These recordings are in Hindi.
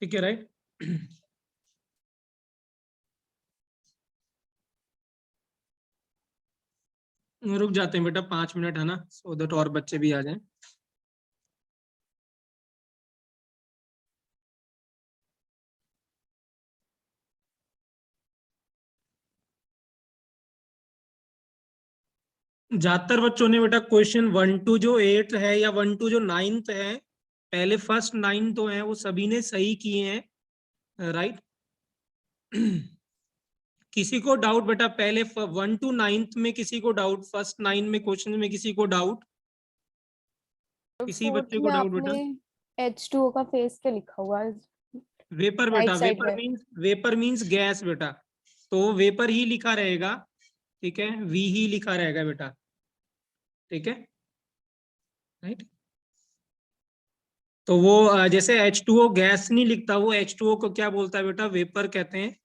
ठीक है, राइट। रुक जाते हैं बेटा 5 मिनट, है ना, सो दैट और बच्चे भी आ जाएं। ज्यादातर बच्चों ने बेटा क्वेश्चन 1 टू जो 8 है या 1 टू जो 9th है, पहले फर्स्ट 9 तो है वो सभी ने सही किए हैं, राइट। किसी को डाउट बेटा पहले 1 टू 9th में, किसी को डाउट फर्स्ट 9 में क्वेश्चन में, किसी को डाउट, किसी फोर्थ बच्चे को में डाउट बेटा? आपने H2O का फेस क्या लिखा हुआ है? वेपर बेटा, राइट साइड में। वेपर मीन्स गैस बेटा, तो वेपर ही लिखा रहेगा, ठीक है, वी ही लिखा रहेगा बेटा, ठीक है, राइट। तो वो जैसे H2O गैस नहीं लिखता, वो H2O को क्या बोलता है बेटा, वेपर कहते हैं,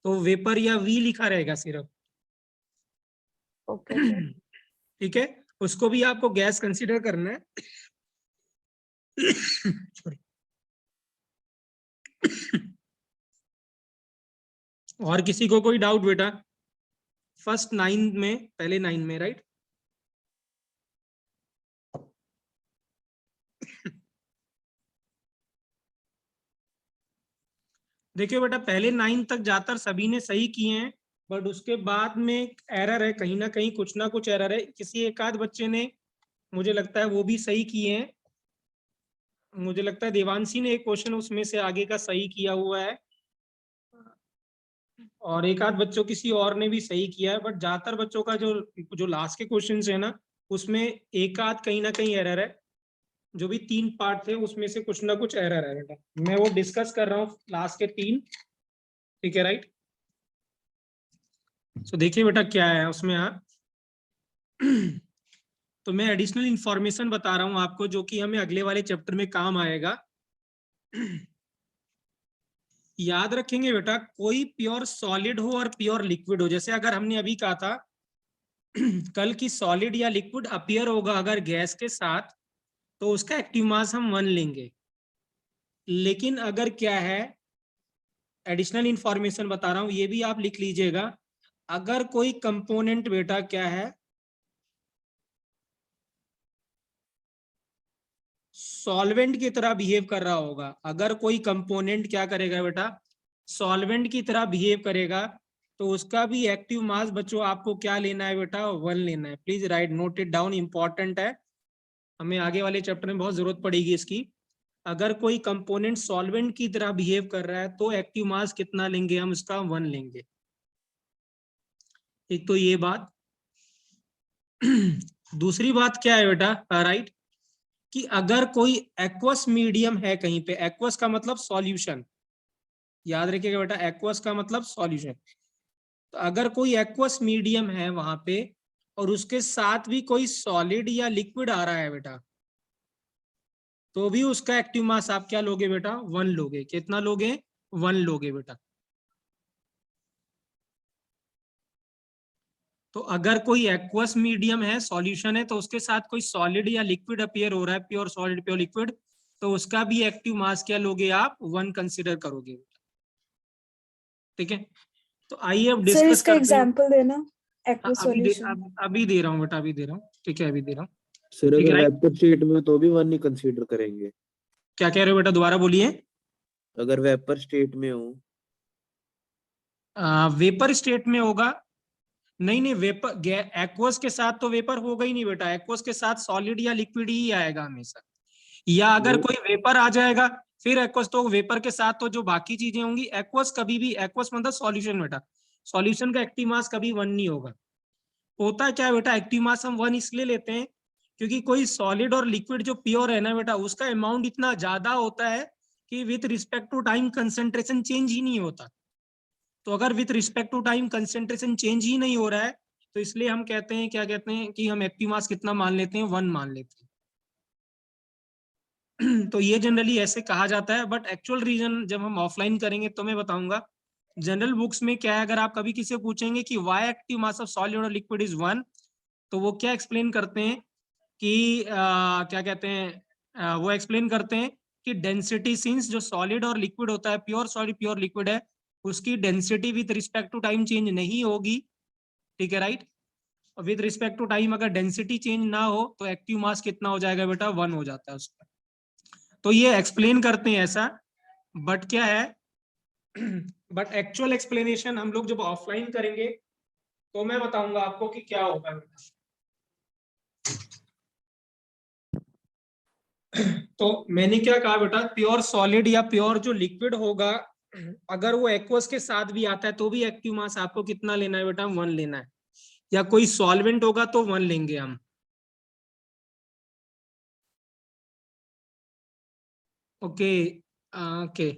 तो वेपर या वी लिखा रहेगा सिर्फ। Okay sir. ठीक है, उसको भी आपको गैस कंसीडर करना है। Sorry. और किसी को कोई डाउट बेटा फर्स्ट 9 में, पहले 9 में, राइट? देखिए बेटा पहले 9 तक जाकर सभी ने सही किए हैं, बट उसके बाद में एरर है, कहीं ना कहीं कुछ ना कुछ एरर है, किसी एक आध बच्चे ने, मुझे लगता है वो भी सही किए हैं। मुझे लगता है देवांशी ने एक क्वेश्चन उसमें से आगे का सही किया हुआ है, और एक आध बच्चों किसी और ने भी सही किया है, बट ज्यादातर बच्चों का जो जो लास्ट के क्वेश्चन है ना, उसमें एक आध कहीं ना कहीं एरर है। जो भी 3 पार्ट थे उसमें से कुछ ना कुछ एरर है बेटा, मैं वो डिस्कस कर रहा हूँ लास्ट के 3, ठीक है, राइट। सो देखिए बेटा क्या है उसमें, हाँ। तो मैं एडिशनल इंफॉर्मेशन बता रहा हूँ आपको जो कि हमें अगले वाले चैप्टर में काम आएगा। याद रखेंगे बेटा, कोई प्योर सॉलिड हो और प्योर लिक्विड हो, जैसे अगर हमने अभी कहा था कल की सॉलिड या लिक्विड अपीयर होगा अगर गैस के साथ, तो उसका एक्टिव मास हम 1 लेंगे। लेकिन अगर क्या है, एडिशनल इंफॉर्मेशन बता रहा हूं, ये भी आप लिख लीजिएगा, अगर कोई कंपोनेंट बेटा क्या है, सॉल्वेंट की तरह बिहेव कर रहा होगा, अगर कोई कंपोनेंट क्या करेगा बेटा, सॉल्वेंट की तरह बिहेव करेगा, तो उसका भी एक्टिव मास बच्चों आपको क्या लेना है बेटा, 1 लेना है। Please right, note it down, important है, हमें आगे वाले चैप्टर में बहुत जरूरत पड़ेगी इसकी। अगर कोई कंपोनेंट सॉल्वेंट की तरह बिहेव कर रहा है तो एक्टिव मास कितना लेंगे हम, उसका 1 लेंगे। एक तो ये बात। दूसरी बात क्या है बेटा, राइट, कि अगर कोई एक्वस मीडियम है कहीं पे, एक्वस का मतलब सॉल्यूशन, याद रखिएगा बेटा, एक्वस का मतलब सॉल्यूशन। तो अगर कोई एक्वस मीडियम है वहां पे और उसके साथ भी कोई सॉलिड या लिक्विड आ रहा है बेटा, तो भी उसका एक्टिव मास आप क्या लोगे बेटा, 1 लोगे। कितना लोगे, 1 लोगे बेटा। तो अगर कोई एक्वस मीडियम है, सॉल्यूशन है, तो उसके साथ कोई सॉलिड या लिक्विड अपीयर हो रहा है, प्योर सॉलिड प्योर लिक्विड, तो उसका भी एक्टिव मास क्या लोगे आप, 1 कंसिडर करोगे, ठीक है। तो आइए अब सर डिस्कस इसका करते हैं। एग्जांपल देना, हाँ, एक्वस सॉल्यूशन। अभी दे रहा हूँ बेटा, अभी दे रहा हूँ, ठीक है, अभी दे रहा हूँ, सर ठीक है, अगर राइट। वेपर स्टेट में तो भी 1 ही कंसीडर करेंगे? क्या कह रहे हो बेटा, दोबारा बोलिए। अगर वेपर स्टेट में हो? वेपर स्टेट में होगा, नहीं नहीं, वेपर एक्वस के साथ तो वेपर होगा ही नहीं बेटा, एक्वस के साथ सॉलिड या लिक्विड ही आएगा हमेशा। या अगर नहीं, कोई वेपर आ जाएगा फिर एक्वस, तो वेपर के साथ तो जो बाकी चीजें होंगी, एक्वस कभी भी, एक्वस मतलब सॉल्यूशन बेटा, सॉल्यूशन का एक्टिव मास कभी 1 नहीं होगा। होता क्या है बेटा, एक्टिव मास हम 1 इसलिए लेते हैं क्योंकि कोई सॉलिड और लिक्विड जो प्योर है ना बेटा, उसका अमाउंट इतना ज्यादा होता है कि with respect to time concentration change ही नहीं होता। तो अगर with respect to time concentration change ही नहीं हो रहा है, तो इसलिए हम कहते हैं, क्या कहते हैं, कि हम एक्टिव मास कितना मान लेते हैं, 1 मान लेते हैं। तो ये जनरली ऐसे कहा जाता है, बट एक्चुअल रीजन जब हम ऑफलाइन करेंगे तो मैं बताऊंगा। जनरल बुक्स में क्या है, अगर आप कभी किसी से पूछेंगे कि why active mass of solid और लिक्विड इज 1, तो वो क्या एक्सप्लेन करते हैं कि क्या कहते हैं, वो एक्सप्लेन करते हैं कि डेंसिटी सिंस जो सॉलिड और लिक्विड होता है, प्योर सॉलिड प्योर लिक्विड है, उसकी density with respect to time change नहीं होगी, ठीक है right. With respect to time अगर डेंसिटी चेंज ना हो तो एक्टिव मास कितना हो जाएगा बेटा, 1 हो जाता है उसका। तो ये एक्सप्लेन करते हैं ऐसा, बट क्या है बट एक्चुअल एक्सप्लेनेशन हम लोग जब ऑफलाइन करेंगे तो मैं बताऊंगा आपको कि क्या होगा बेटा। तो मैंने क्या कहा बेटा, प्योर सॉलिड या प्योर जो लिक्विड होगा, अगर वो एक्वस के साथ भी आता है तो भी एक्टिव मास आपको कितना लेना है बेटा, 1 लेना है। या कोई सॉल्वेंट होगा तो 1 लेंगे हम। Okay okay.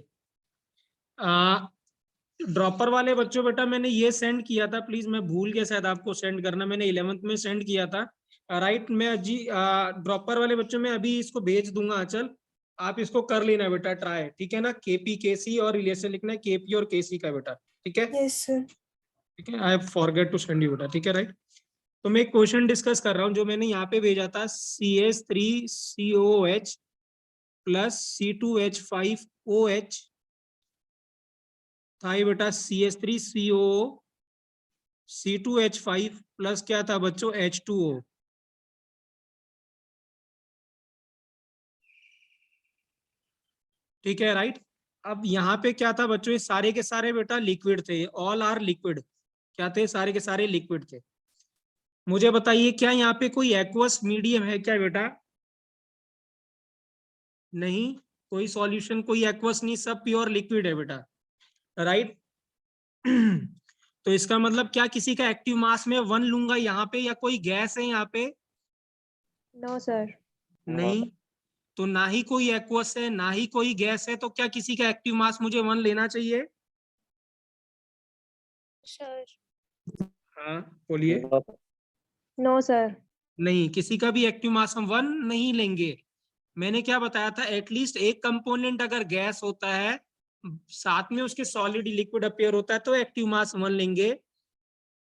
ड्रॉपर वाले बच्चों बेटा मैंने ये सेंड किया था, प्लीज मैं भूल गया शायद आपको सेंड करना, मैंने 11th में सेंड किया था राइट। मैं जी ड्रॉपर वाले बच्चों में अभी इसको भेज दूंगा अचल, आप इसको कर लेना बेटा ट्राई, ठीक है ना। केपी केसी और रिलेशन लिखना है केपी और केसी का बेटा, ठीक है। Yes sir. ठीक है, I forget to send you बेटा, ठीक है राइट। तो मैं एक क्वेश्चन डिस्कस कर रहा हूँ जो मैंने यहाँ पे भेजा था, CH3COOH प्लस C2H5OH था ये बेटा, CH3CO C2H5 प्लस क्या था बच्चों, H2O। ठीक है राइट। अब यहाँ पे क्या था बच्चों, ये सारे के सारे बेटा लिक्विड थे, ऑल आर लिक्विड। क्या थे, सारे के सारे लिक्विड थे। मुझे बताइए क्या यहाँ पे कोई एक्वस मीडियम है क्या बेटा, नहीं कोई सॉल्यूशन, कोई एक्वस नहीं, सब प्योर लिक्विड है बेटा, राइट। तो इसका मतलब क्या किसी का एक्टिव मास में 1 लूंगा यहाँ पे, या कोई गैस है यहाँ पे, नो सर। नहीं। तो ना ही कोई एक्वस है ना ही कोई गैस है, तो क्या किसी का एक्टिव मास मुझे 1 लेना चाहिए। सर हाँ बोलिए। No sir. नहीं, किसी का भी एक्टिव मास हम 1 नहीं लेंगे। मैंने क्या बताया था, एटलीस्ट एक कंपोनेंट अगर गैस होता है साथ में उसके सॉलिड लिक्विड अपेयर होता है तो एक्टिव मास 1 लेंगे।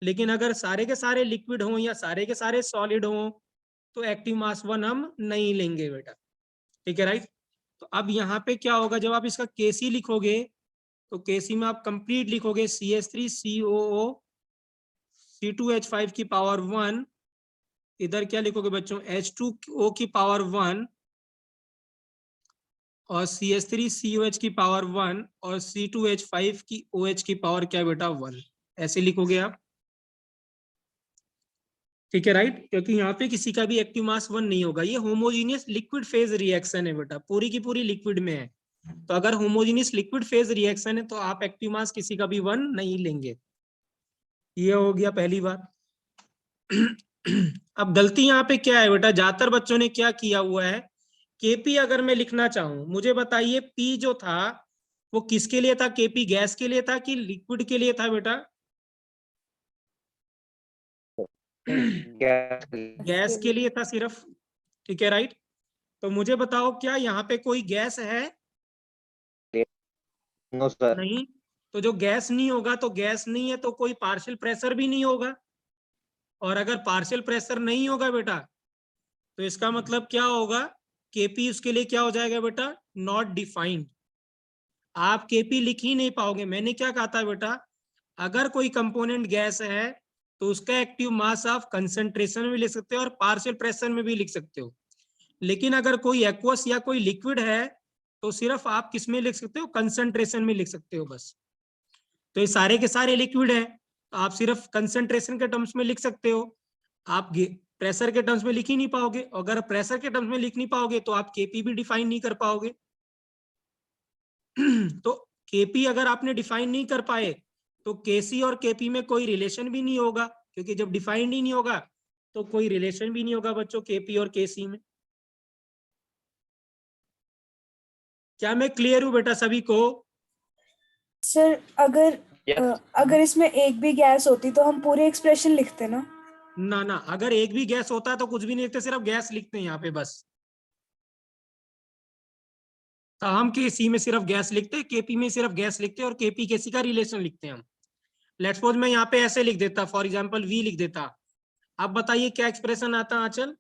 लेकिन अगर सारे के सारे लिक्विड हों या सारे के सारे सॉलिड हों तो एक्टिव मास 1 हम नहीं लेंगे बेटा, ठीक है राइट। तो अब यहाँ पे क्या होगा, जब आप इसका केसी लिखोगे तो केसी में आप कंप्लीट लिखोगे CH3COO C2H5 की पावर 1, इधर क्या लिखोगे बच्चों, H2O की पावर 1 और CH3COH की पावर 1 और C2H5 की OH की पावर क्या बेटा, 1, ऐसे लिखोगे आप, ठीक है राइट। क्योंकि यहाँ पे किसी का भी एक्टिव मास 1 नहीं होगा, ये होमोजीनियस लिक्विड फेज रिएक्शन है बेटा, पूरी की पूरी लिक्विड में है। तो अगर होमोजीनियस लिक्विड फेज रिएक्शन है तो आप एक्टिव मास किसी का भी 1 नहीं लेंगे। ये हो गया पहली बात। अब गलती यहाँ पे क्या है बेटा, ज्यादातर बच्चों ने क्या किया हुआ है, केपी अगर मैं लिखना चाहूं, मुझे बताइए पी जो था वो किसके लिए था, केपी गैस के लिए था कि लिक्विड के लिए था बेटा, गैस के लिए था सिर्फ, ठीक है राइट। तो मुझे बताओ क्या यहाँ पे कोई गैस है, नो सर। नहीं। तो जो गैस नहीं होगा तो गैस नहीं है तो कोई पार्शियल प्रेशर भी नहीं होगा, और अगर पार्शियल प्रेशर नहीं होगा बेटा तो इसका मतलब क्या होगा, केपी उसके लिए क्या हो जाएगा बेटा, नॉट डिफाइंड। आप केपी लिख ही नहीं पाओगे। मैंने क्या कहा था बेटा, अगर कोई कंपोनेंट गैस है तो उसका एक्टिव मास आप कंसंट्रेशन में लिख सकते हो और पार्शियल प्रेशर में भी लिख सकते हो। लेकिन अगर कोई एक्वस या कोई लिक्विड है तो सिर्फ आप किस में लिख सकते हो, कंसंट्रेशन में लिख सकते हो बस। तो ये सारे के सारे लिक्विड है तो आप सिर्फ कंसंट्रेशन के टर्म्स में लिख सकते हो, आप प्रेशर के टर्म्स में लिख ही नहीं पाओगे। अगर प्रेशर के टर्म्स में लिख नहीं पाओगे तो आप केपी भी डिफाइन नहीं कर पाओगे। तो केपी अगर आपने डिफाइन नहीं कर पाए तो केसी और केपी में कोई रिलेशन भी नहीं होगा, क्योंकि जब डिफाइंड ही नहीं होगा तो कोई रिलेशन भी नहीं होगा बच्चों केपी और केसी में। क्या मैं क्लियर हूं बेटा सभी को। सर अगर इसमें एक भी गैस होती तो हम पूरी एक्सप्रेशन लिखते ना। ना ना, अगर एक भी गैस होता है तो कुछ भी नहीं लिखते, सिर्फ गैस लिखते हैं यहाँ पे बस। तो हम केसी में सिर्फ गैस लिखते हैं, केपी में सिर्फ गैस लिखते हैं और केपी केसी का रिलेशन लिखते हैं हम। लेट्स सपोज मैं यहाँ पे ऐसे लिख देता, फॉर एग्जांपल वी लिख देता। अब बताइए क्या एक्सप्रेशन आता आंचल,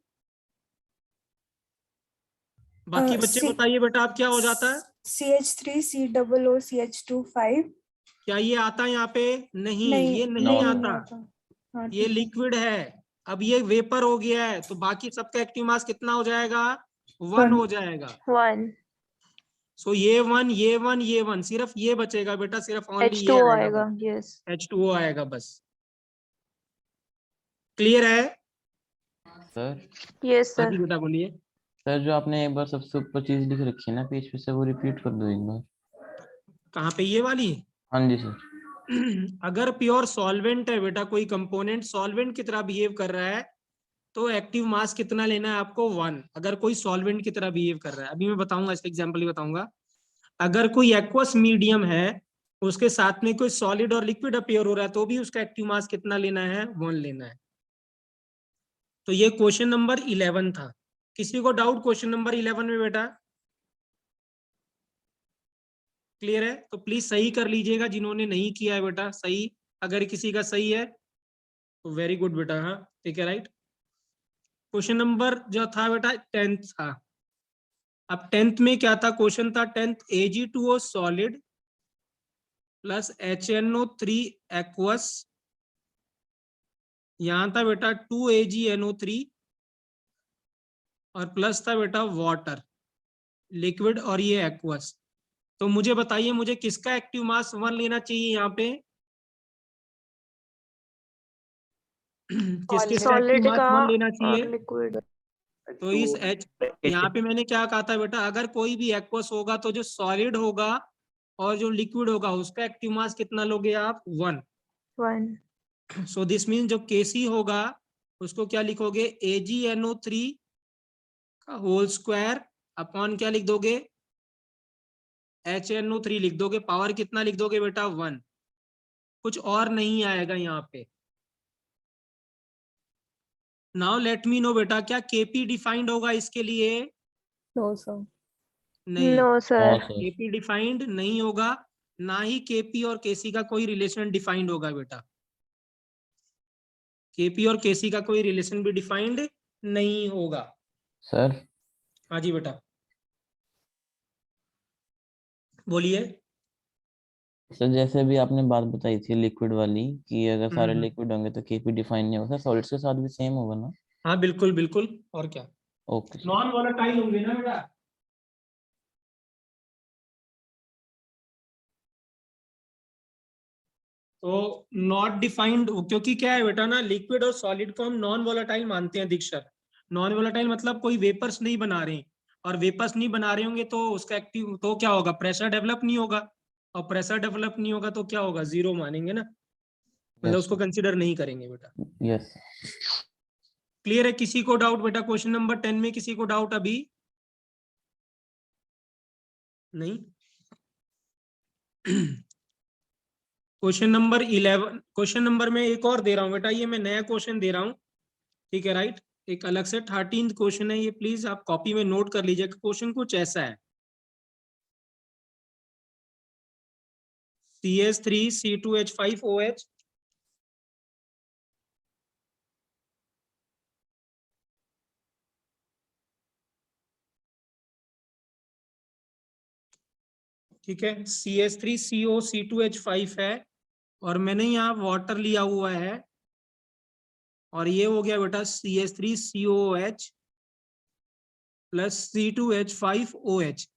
बाकी बच्चे बताइए बेटा आप क्या हो जाता है? CH3 COO CH2 5। क्या ये आता है यहाँ पे? नहीं, नहीं ये नहीं नहीं नहीं आता। आता। हाँ ये ठीक है। लिक्विड है। अब ये वेपर हो गया है, तो बाकी सबका एक्टिव मास कितना हो जाएगा? 1 One। हो जाएगा। 1 सो ये 1, ये 1, ये 1, सिर्फ ये बचेगा बेटा, सिर्फ ओनली ये H2O आएगा आएगा। बस। यस H2O आएगा बस। क्लियर है? सर यस हाँ सर। जी बेटा बोलिए। सर जो आपने एक बार सबसे ऊपर चीज लिख रखी है ना पेज पे से, वो रिपीट कर दो एक बार। कहाँ पे? ये वाली? हाँ जी सर। अगर प्योर सॉल्वेंट है बेटा, कोई कंपोनेंट सॉल्वेंट की तरह बिहेव कर रहा है, तो एक्टिव मास कितना लेना है आपको? 1। अगर कोई सॉल्वेंट की तरह बिहेव कर रहा है, अभी मैं बताऊंगा, इसका एग्जांपल ही बताऊंगा। अगर कोई एक्वस मीडियम है, उसके साथ में कोई सॉलिड और लिक्विड अपीयर हो रहा है, तो भी उसका एक्टिव मास कितना लेना है? 1 लेना है। तो ये क्वेश्चन नंबर 11 था। किसी को डाउट क्वेश्चन नंबर 11 में बेटा? क्लियर है? तो प्लीज सही कर लीजिएगा जिन्होंने नहीं किया है बेटा, सही। अगर किसी का सही है तो वेरी गुड बेटा। हाँ ठीक है, राइट। क्वेश्चन नंबर जो था बेटा 10th था। अब 10th में क्या था? क्वेश्चन था 10th, Ag2O solid plus HNO3 aqueous. यहां था बेटा 2AgNO3 और प्लस था बेटा वाटर, लिक्विड, और ये एक्वस। तो मुझे बताइए, मुझे किसका एक्टिव मास 1 लेना चाहिए यहाँ पे? किसके का एक्टिव सॉलिड मास का 1 लेना चाहिए? और लिक्विड। तो इस H, यहाँ पे मैंने क्या कहा था बेटा, अगर कोई भी एक्वस होगा तो जो सॉलिड होगा और जो लिक्विड होगा उसका एक्टिव मास कितना लोगे आप? 1। 1 सो दिस मीन जो Kc होगा उसको क्या लिखोगे? AgNO3 का होल स्क्वायर अपॉन क्या लिख दोगे? HNO3 लिख दोगे। पावर कितना लिख दोगे बेटा? 1। कुछ और नहीं आएगा यहाँ पे। नाउ लेट मी नो बेटा, क्या Kp डिफाइंड होगा इसके लिए? No sir. नहीं, नो हाँ सर। सर। Kp डिफाइंड नहीं होगा। ना ही Kp और Kc का कोई रिलेशन डिफाइंड होगा बेटा। Kp और Kc का कोई रिलेशन भी डिफाइंड नहीं होगा। सर हाँ जी बेटा बोलिए। सर जैसे अभी आपने बात बताई थी लिक्विड वाली, कि अगर सारे हम्म, लिक्विड होंगे तो केपी डिफाइन नहीं होगा, सर सॉलिड्स के साथ भी सेम होगा ना? हाँ बिल्कुल बिल्कुल, और क्या। Okay sir. नॉन वोलेटाइल होंगे ना बेटा। तो नॉट डिफाइंड, क्योंकि क्या है बेटा ना, लिक्विड और सॉलिड को हम नॉन वोलेटाइल मानते हैं दीक्षक। नॉन वोलेटाइल मतलब कोई वेपर्स नहीं बना रहे हैं, और वेपर्स नहीं बना रहे होंगे तो उसका एक्टिव तो क्या होगा? प्रेशर डेवलप नहीं होगा, और प्रेशर डेवलप नहीं होगा तो क्या होगा? 0 मानेंगे ना, मतलब यस उसको कंसिडर नहीं करेंगे बेटा। यस। क्लियर है? किसी को डाउट बेटा क्वेश्चन नंबर 10 में? किसी को डाउट अभी? नहीं। क्वेश्चन नंबर 11, क्वेश्चन नंबर में एक और दे रहा हूं बेटा, ये मैं नया क्वेश्चन दे रहा हूं, ठीक है, राइट। एक अलग से 13th क्वेश्चन है ये, प्लीज आप कॉपी में नोट कर लीजिएगा। क्वेश्चन कुछ ऐसा है, CS3C2H5OH ठीक है, CS3CO C2H5 है, और मैंने यहाँ वाटर लिया हुआ है, और ये हो गया बेटा CS3COOH प्लस C2H5OH।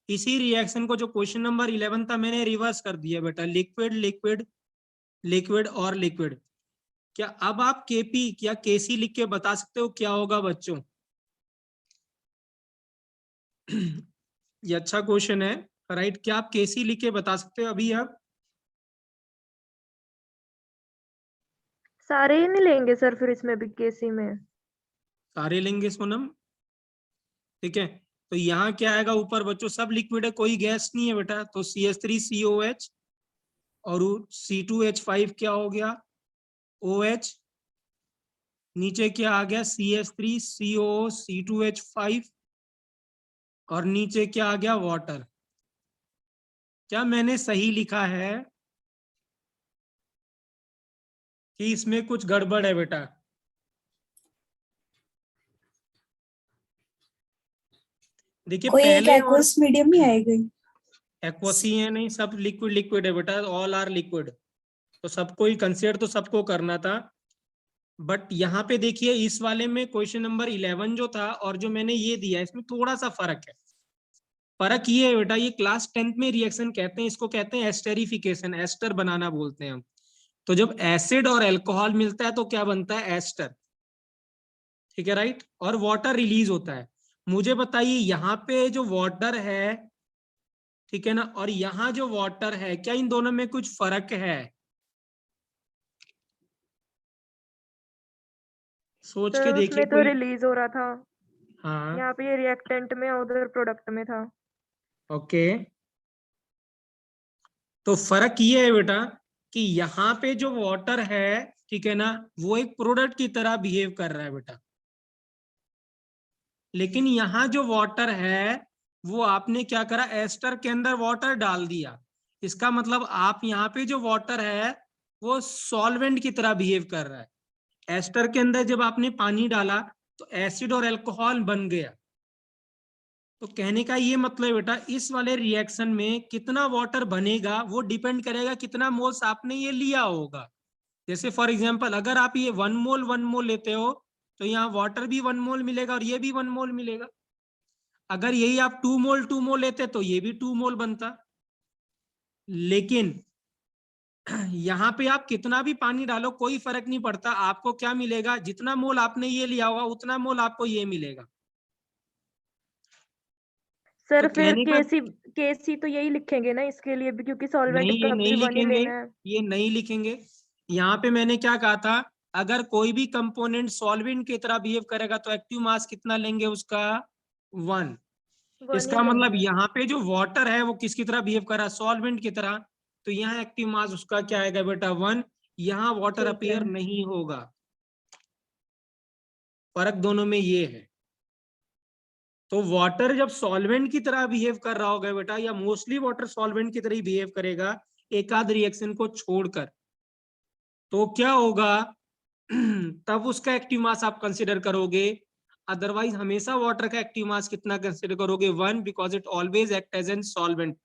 इसी रिएक्शन को जो क्वेश्चन नंबर 11 था मैंने रिवर्स कर दिया बेटा, लिक्विड लिक्विड लिक्विड और लिक्विड। क्या अब आप केपी या केसी लिख के बता सकते हो क्या होगा बच्चों? ये अच्छा क्वेश्चन है, राइट। क्या आप केसी लिख के बता सकते हो अभी आप? सारे ही नहीं लेंगे सर फिर इसमें भी केसी में? सारे लेंगे सोनम, ठीक है। तो यहाँ क्या आएगा ऊपर बच्चों? सब लिक्विड है, कोई गैस नहीं है बेटा, तो CH3COH और C2H5 क्या हो गया? OH। नीचे क्या आ गया? CH3COO C2H5, और नीचे क्या आ गया? वाटर। क्या मैंने सही लिखा है कि इसमें कुछ गड़बड़ है बेटा? देखिए कोई एक पहले और एक्वस मीडियम नहीं आएगा? एक्वस ही है, नहीं सब लिक्विड लिक्विड है बेटा, ऑल आर लिक्विड, तो सबको ही कंसिडर तो सबको करना था। बट यहाँ पे देखिए इस वाले में क्वेश्चन नंबर 11 जो था और जो मैंने ये दिया इसमें थोड़ा सा फर्क है। फर्क ये है बेटा, ये क्लास 10th में रिएक्शन कहते हैं, इसको कहते हैं एस्टेरिफिकेशन, एस्टर बनाना बोलते हैं हम। तो जब एसिड और अल्कोहल मिलता है तो क्या बनता है, एस्टर, ठीक है राइट, और वाटर रिलीज होता है। मुझे बताइए यहाँ पे जो वाटर है, ठीक है ना, और यहाँ जो वाटर है, क्या इन दोनों में कुछ फर्क है? सोच के सर देखिए उसमें तो कोई। रिलीज हो रहा था, हाँ यहाँ पे ये रिएक्टेंट में, उधर प्रोडक्ट में था। ओके, तो फर्क ये है बेटा कि यहाँ पे जो वाटर है, ठीक है ना, वो एक प्रोडक्ट की तरह बिहेव कर रहा है बेटा, लेकिन यहाँ जो वाटर है वो आपने क्या करा, एस्टर के अंदर वाटर डाल दिया। इसका मतलब आप यहाँ पे जो वाटर है वो सॉल्वेंट की तरह बिहेव कर रहा है। एस्टर के अंदर जब आपने पानी डाला तो एसिड और अल्कोहल बन गया। तो कहने का ये मतलब बेटा, इस वाले रिएक्शन में कितना वाटर बनेगा वो डिपेंड करेगा कितना मोल्स आपने ये लिया होगा। जैसे फॉर एग्जांपल अगर आप ये 1 मोल लेते हो तो यहाँ वाटर भी 1 मोल मिलेगा और ये भी 1 मोल मिलेगा। अगर यही आप 2 मोल लेते तो ये भी 2 मोल बनता। लेकिन यहाँ पे आप कितना भी पानी डालो कोई फर्क नहीं पड़ता, आपको क्या मिलेगा, जितना मोल आपने ये लिया होगा उतना मोल आपको ये मिलेगा। सर तो फिर कहने का केसी तो यही लिखेंगे ना इसके लिए भी, क्योंकि सॉल्वेंट नहीं, ये का नहीं भी वन ही लिखेंगे, लेना है। ये नहीं लिखेंगे। यहाँ पे मैंने क्या कहा था, अगर कोई भी कंपोनेंट सॉल्वेंट की तरह बिहेव करेगा तो एक्टिव मास कितना लेंगे उसका, 1। वन ही इसका मतलब लेंगे। यहाँ पे जो वाटर है वो किसकी तरह बिहेव कर रहा है, सॉल्वेंट की तरह, तो यहाँ एक्टिव मास उसका क्या आएगा बेटा, 1। यहाँ वाटर ठीक है। अपीयर नहीं होगा। फर्क दोनों में ये है। तो वाटर जब सॉल्वेंट की तरह बिहेव कर रहा होगा बेटा, या मोस्टली वाटर सॉल्वेंट की तरह ही बिहेव करेगा एक आध रिएक्शन को छोड़कर, तो क्या होगा तब उसका एक्टिव मास आप कंसिडर करोगे। अदरवाइज हमेशा वाटर का एक्टिव मास कितना कंसिडर करोगे, 1, because it always act as an solvent.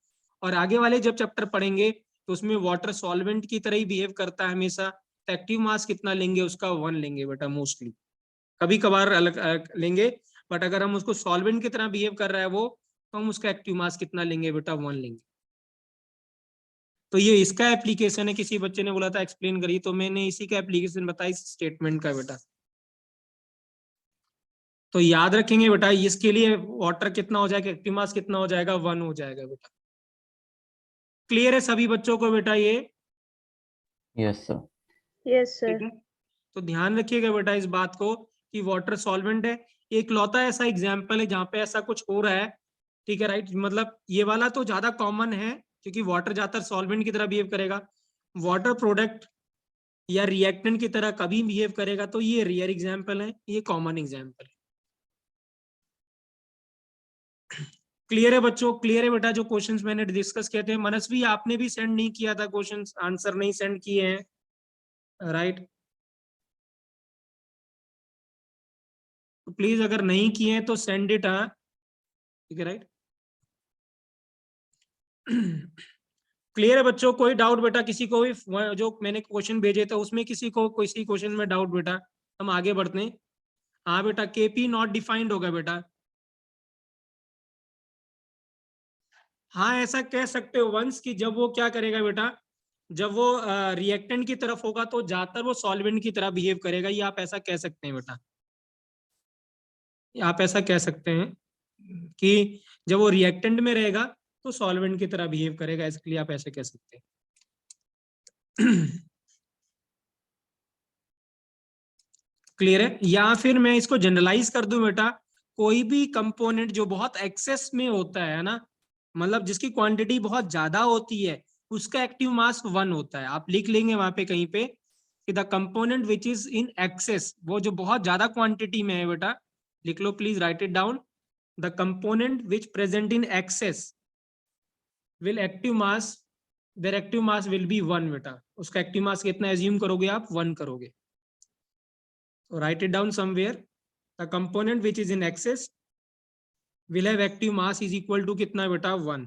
और आगे वाले जब चैप्टर पढ़ेंगे तो उसमें वाटर सॉल्वेंट की तरह ही बिहेव करता है हमेशा, तो एक्टिव मास कितना लेंगे उसका, 1 लेंगे बेटा मोस्टली। कभी कभार अलग लेंगे, बट अगर हम उसको सॉल्वेंट की तरह बिहेव कर रहा है वो, तो हम उसका एक्टिव मास कितना लेंगे बेटा, 1 लेंगे। तो ये इसका एप्लीकेशन है, किसी बच्चे ने बोला था एक्सप्लेन करिए, तो मैंने इसी का एप्लीकेशन बताया इस स्टेटमेंट का बेटा। तो याद रखेंगे बेटा, इसके लिए वाटर कितना हो जाएगा, एक्टिव मास कितना हो जाएगा, 1 हो जाएगा बेटा। क्लियर है सभी बच्चों को बेटा ये? Yes sir. यस ठीक सर। है, तो ध्यान रखिएगा बेटा इस बात को कि वाटर सॉल्वेंट है। एक लौता ऐसा एग्जाम्पल है जहां पे ऐसा कुछ हो रहा है, ठीक है राइट, मतलब ये वाला तो ज्यादा कॉमन है क्योंकि वाटर ज्यादातर सॉल्वेंट की तरह बिहेव करेगा। वाटर प्रोडक्ट या रिएक्टेंट की तरह कभी बिहेव करेगा तो ये रेयर एग्जाम्पल है, ये कॉमन एग्जाम्पल है। क्लियर है बच्चों, क्लियर है बेटा जो क्वेश्चंस मैंने डिस्कस किए थे? मनस्वी आपने भी सेंड नहीं किया था क्वेश्चंस, आंसर नहीं सेंड किए हैं राइट, तो प्लीज अगर नहीं किए हैं तो सेंड इट, हाँ ठीक है राइट। क्लियर है बच्चों, कोई डाउट बेटा किसी को भी, जो मैंने क्वेश्चन भेजे थे उसमें किसी को किसी क्वेश्चन में डाउट बेटा? हम आगे बढ़ते हैं। हाँ बेटा, केपी नॉट डिफाइंड होगा बेटा। हाँ ऐसा कह सकते हो वंश की, जब वो क्या करेगा बेटा, जब वो रिएक्टेंट की तरफ होगा तो ज्यादातर वो सॉल्वेंट की तरह बिहेव करेगा, ये आप ऐसा कह सकते हैं बेटा। आप ऐसा कह सकते हैं कि जब वो रिएक्टेंट में रहेगा तो सॉल्वेंट की तरह बिहेव करेगा, इसके लिए आप ऐसे कह सकते हैं। क्लियर है? या फिर मैं इसको जनरलाइज कर दूं बेटा, कोई भी कंपोनेंट जो बहुत एक्सेस में होता है ना, मतलब जिसकी क्वांटिटी बहुत ज्यादा होती है, उसका एक्टिव मास 1 होता है। आप लिख लेंगे वहां पे कहीं पे कि the component which is in excess, वो जो बहुत ज्यादा क्वांटिटी में है बेटा, लिख लो please, write it down. The component which present in excess will active mass, there active mass will be 1 बेटा। उसका एक्टिव मास कितना एज्यूम करोगे आप, 1 करोगे। So write it down somewhere. The component which is in excess will have active mass is equal to कितना बेटा 1।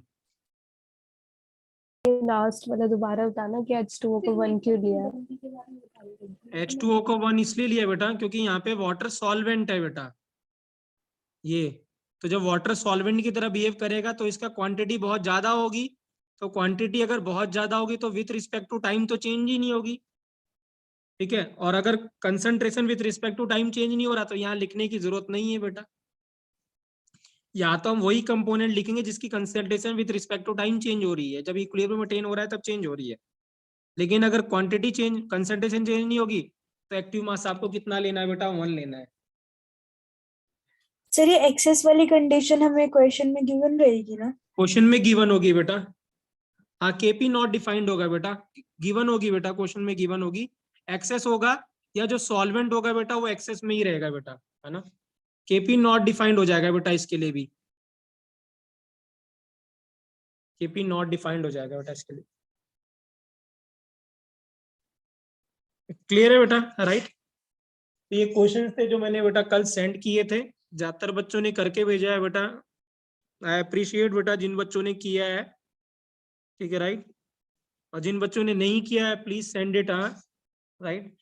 लास्ट वाला दोबारा बताना कि H2O को 1 क्यों लिया है? H2O को 1 इसलिए लिया बेटा क्योंकि यहाँ पे वाटर सॉल्वेंट है बेटा ये। तो जब वाटर सॉल्वेंट की तरह बिहेव करेगा तो इसका क्वांटिटी बहुत ज्यादा होगी, तो क्वांटिटी अगर बहुत ज्यादा होगी तो विथ रिस्पेक्ट टू टाइम तो चेंज ही नहीं होगी, ठीक है। और अगर concentration with respect to time change नहीं हो रहा तो यहाँ लिखने की जरूरत नहीं है बेटा। या तो हम वही कंपोनेंट लिखेंगे जिसकी concentration with respect to time change हो रही है, जब इक्विलिब्रियम अटेन हो रहा है तब चेंज हो रही है। लेकिन अगर क्वांटिटी चेंज कंसंट्रेशन चेंज नहीं होगी तो एक्टिव मास आपको कितना लेना है बेटा 1 लेना है। सर ये एक्सेस वाली कंडीशन हमें क्वेश्चन में गिवन रहेगी ना? क्वेश्चन में गिवन होगी बेटा, हाँ केपी नॉट डिफाइंड होगा बेटा, गिवन होगी बेटा, क्वेश्चन में गिवन होगी। एक्सेस होगा या जो सॉल्वेंट होगा बेटा वो एक्सेस में ही रहेगा बेटा, है ना। केपी नॉट डिफाइंड हो जाएगा बेटा, इसके लिए भी केपी नॉट डिफाइंड हो जाएगा बेटा इसके लिए। क्लियर है बेटा, राइट। तो ये क्वेश्चन थे जो मैंने बेटा कल सेंड किए थे, ज्यादातर बच्चों ने करके भेजा है बेटा। आई अप्रिशिएट बेटा जिन बच्चों ने किया है, ठीक है राइट। और जिन बच्चों ने नहीं किया है प्लीज सेंड इट, राइट।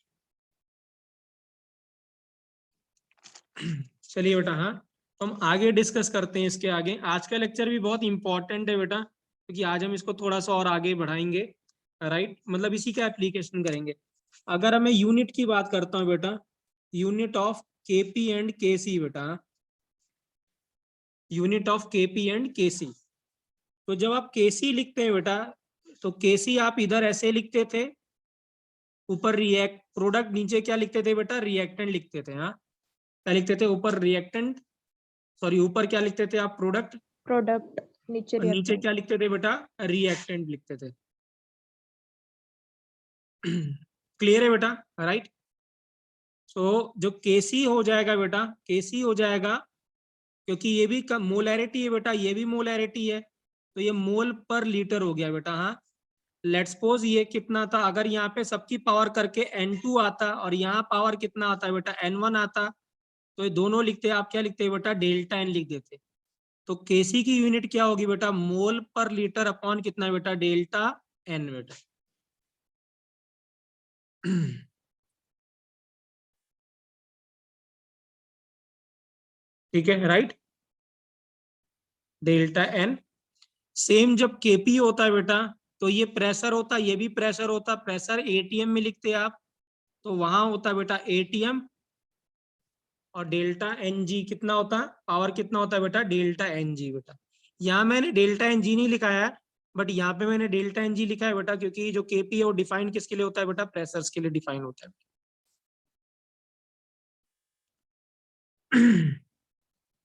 चलिए बेटा, हाँ तो हम आगे डिस्कस करते हैं इसके आगे। आज का लेक्चर भी बहुत इंपॉर्टेंट है बेटा, क्योंकि आज हम इसको थोड़ा सा और आगे बढ़ाएंगे, राइट। मतलब इसी का एप्लीकेशन करेंगे। अगर मैं यूनिट की बात करता हूँ बेटा, यूनिट ऑफ केपी एंड केसी बेटा, यूनिट ऑफ केपी एंड केसी। तो जब आप केसी लिखते हैं बेटा तो केसी आप इधर ऐसे लिखते थे, ऊपर रिएक्ट प्रोडक्ट, नीचे क्या लिखते थे बेटा रिएक्टेंट लिखते थे। हाँ क्या लिखते थे ऊपर रिएक्टेंट, सॉरी ऊपर क्या लिखते थे आप प्रोडक्ट, प्रोडक्ट नीचे नीचे reactant। क्या लिखते थे बेटा रिएक्टेंट लिखते थे। क्लियर है बेटा, राइट। सो जो केसी हो जाएगा बेटा, केसी हो जाएगा क्योंकि ये भी मोलैरिटी है बेटा, ये भी मोलैरिटी है, तो ये मोल पर लीटर हो गया बेटा। हाँ लेट्स सपोज ये कितना था, अगर यहाँ पे सबकी पावर करके N2 आता और यहाँ पावर कितना आता है बेटा N1 आता, तो ये दोनों लिखते आप क्या लिखते हैं बेटा डेल्टा एन लिख देते। तो केसी की यूनिट क्या होगी बेटा मोल पर लीटर अपॉन कितना बेटा डेल्टा एन बेटा। ठीक है राइट, डेल्टा एन। सेम जब केपी होता है बेटा तो ये प्रेशर होता, ये भी प्रेशर होता, प्रेशर एटीएम में लिखते हैं आप, तो वहां होता बेटा एटीएम, और डेल्टा एन जी कितना होता पावर कितना होता है बेटा डेल्टा एन जी बेटा। यहाँ मैंने डेल्टा एन जी नहीं लिखा है, बट यहाँ पे मैंने डेल्टा एन जी लिखा है बेटा, क्योंकि जो केपी है वो डिफाइन किसके लिए होता है बेटा प्रेशर्स के लिए डिफाइन होता है।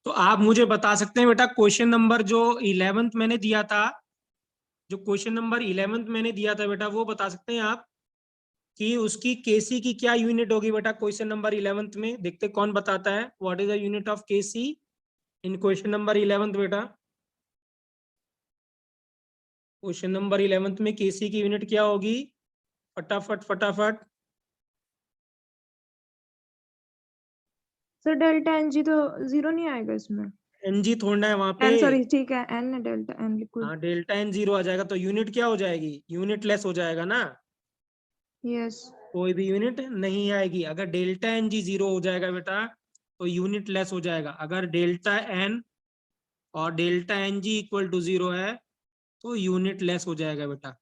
तो आप मुझे बता सकते हैं बेटा क्वेश्चन नंबर जो 11th मैंने दिया था, जो क्वेश्चन नंबर 11th मैंने दिया था बेटा, वो बता सकते हैं आप कि उसकी केसी की क्या यूनिट होगी बेटा क्वेश्चन नंबर 11th में। देखते कौन बताता है, what is the unit of KC in question number 11th बेटा। क्वेश्चन नंबर 11th में केसी की यूनिट क्या होगी, फटाफट फटाफट। सर डेल्टा एन जी तो 0 नहीं आएगा इसमें, एनजी थोड़ा है वहां पे, एन सॉरी ठीक है एन है, डेल्टा एन लिक्विड। हाँ डेल्टा एन 0 आ जाएगा तो यूनिट क्या हो जाएगी, यूनिट लेस हो जाएगा ना, यस कोई भी यूनिट नहीं आएगी। अगर डेल्टा एन जी 0 हो जाएगा बेटा तो यूनिट लेस हो जाएगा। अगर डेल्टा एन और delta N G equal to 0 है तो यूनिट लेस हो जाएगा बेटा।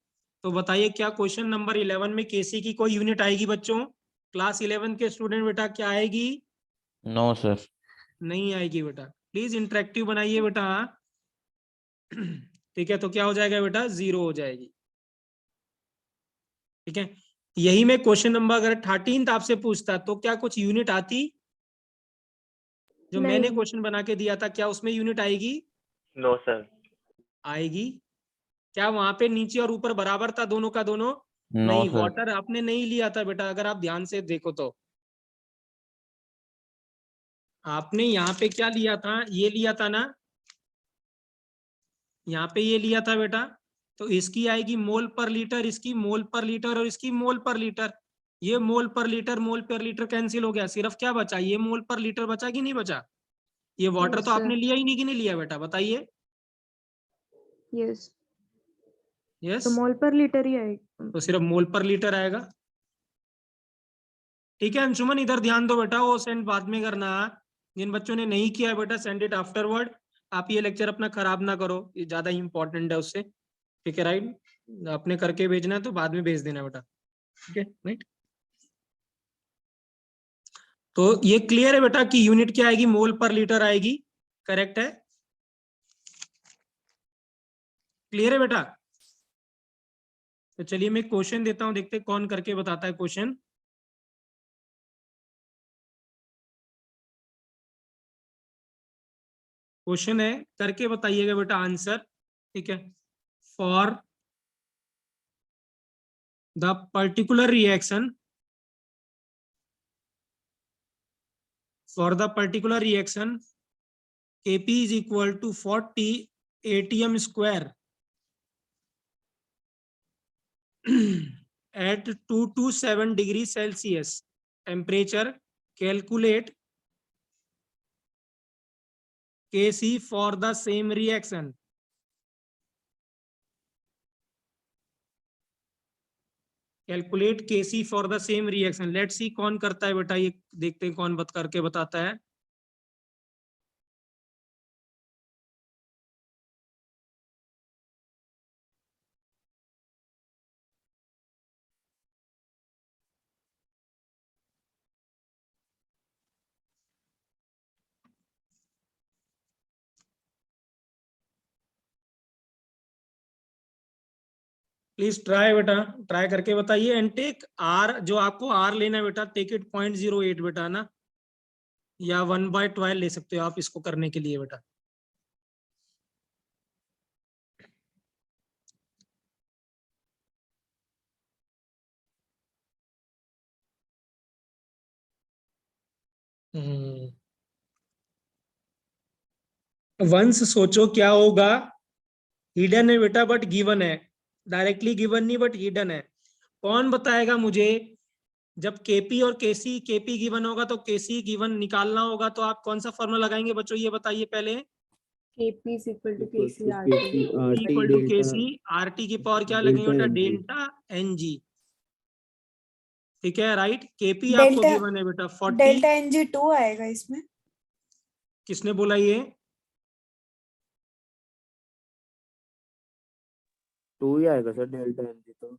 तो बताइए क्या क्वेश्चन नंबर 11 में केसी की कोई यूनिट आएगी बच्चों, क्लास 11 के स्टूडेंट बेटा क्या आएगी? No sir. नहीं आएगी बेटा। प्लीज इंटरेक्टिव बनाइए बेटा। ठीक है, तो क्या हो जाएगा बेटा 0 हो जाएगी। ठीक है, यही मैं क्वेश्चन नंबर अगर 13th आपसे पूछता तो क्या कुछ यूनिट आती, जो मैंने नहीं क्वेश्चन बना के दिया था क्या उसमें यूनिट आएगी? No sir. आएगी। क्या वहां पे नीचे और ऊपर बराबर था दोनों का दोनों? नो नहीं, सर। वाटर आपने नहीं लिया था बेटा, अगर आप ध्यान से देखो तो आपने यहाँ पे क्या लिया था, ये लिया था ना, यहाँ पे ये लिया था बेटा। तो इसकी आएगी मोल पर लीटर, इसकी मोल पर लीटर और इसकी मोल पर लीटर। ये मोल पर लीटर कैंसिल हो गया, सिर्फ क्या बचा, ये मोल पर लीटर बचा कि नहीं बचा? ये वाटर Yes, तो आपने sir. लिया ही नहीं कि नहीं लिया बेटा, बताइए। यस, यस, तो मोल पर लीटर ही आएगा। तो सिर्फ मोल पर लीटर आएगा। ठीक है अंशुमन, इधर ध्यान दो बेटा, वो सेंड बाद में करना। जिन बच्चों ने नहीं किया है बेटा, सेंड इट आफ्टरवर्ड। आप ये लेक्चर अपना खराब ना करो, ये ज्यादा इंपॉर्टेंट है उससे। ठीक है राइट, अपने करके भेजना है तो बाद में भेज देना बेटा। ठीक है राइट, तो ये क्लियर है बेटा कि यूनिट क्या आएगी, मोल पर लीटर आएगी। करेक्ट है, क्लियर है बेटा। तो चलिए मैं क्वेश्चन देता हूं, देखते कौन करके बताता है क्वेश्चन। क्वेश्चन है, करके बताइएगा बेटा आंसर। ठीक है, for the particular reaction, for the particular reaction Kp is equal to 40 atm square at 227 degrees Celsius temperature, calculate Kc for the same reaction। Calculate Kc for the same reaction. Let's see कौन करता है बेटा, ये देखते हैं कौन करके बताता है। प्लीज ट्राई बेटा, ट्राई करके बताइए। एंड टेक आर, जो आपको आर लेना है बेटा, टेक इट 0.08 बेटा ना, या 1/12 ले सकते हो आप इसको करने के लिए बेटा। वंस सोचो क्या होगा, हिडन है बेटा बट गिवन है, डायरेक्टली गिवन नहीं बट हिडन है। कौन बताएगा मुझे, जब केपी और केसी, केपी गिवन होगा तो केसी गिवन निकालना होगा, तो आप कौन सा फॉर्मूला लगाएंगे बच्चों, ये बताइए पहले। KP is equal to equals to KCRT. KC RT इक्वल टू delta केसी आरटी की पावर क्या लगेगा बेटा, NG। Delta NG. ठीक है राइट, केपी आपको डेल्टा गिवन है बेटा 40। डेल्टा एनजी 2 आएगा इसमें। किसने बोला ये, 2 ही आएगा सर डेल्टा NG तो।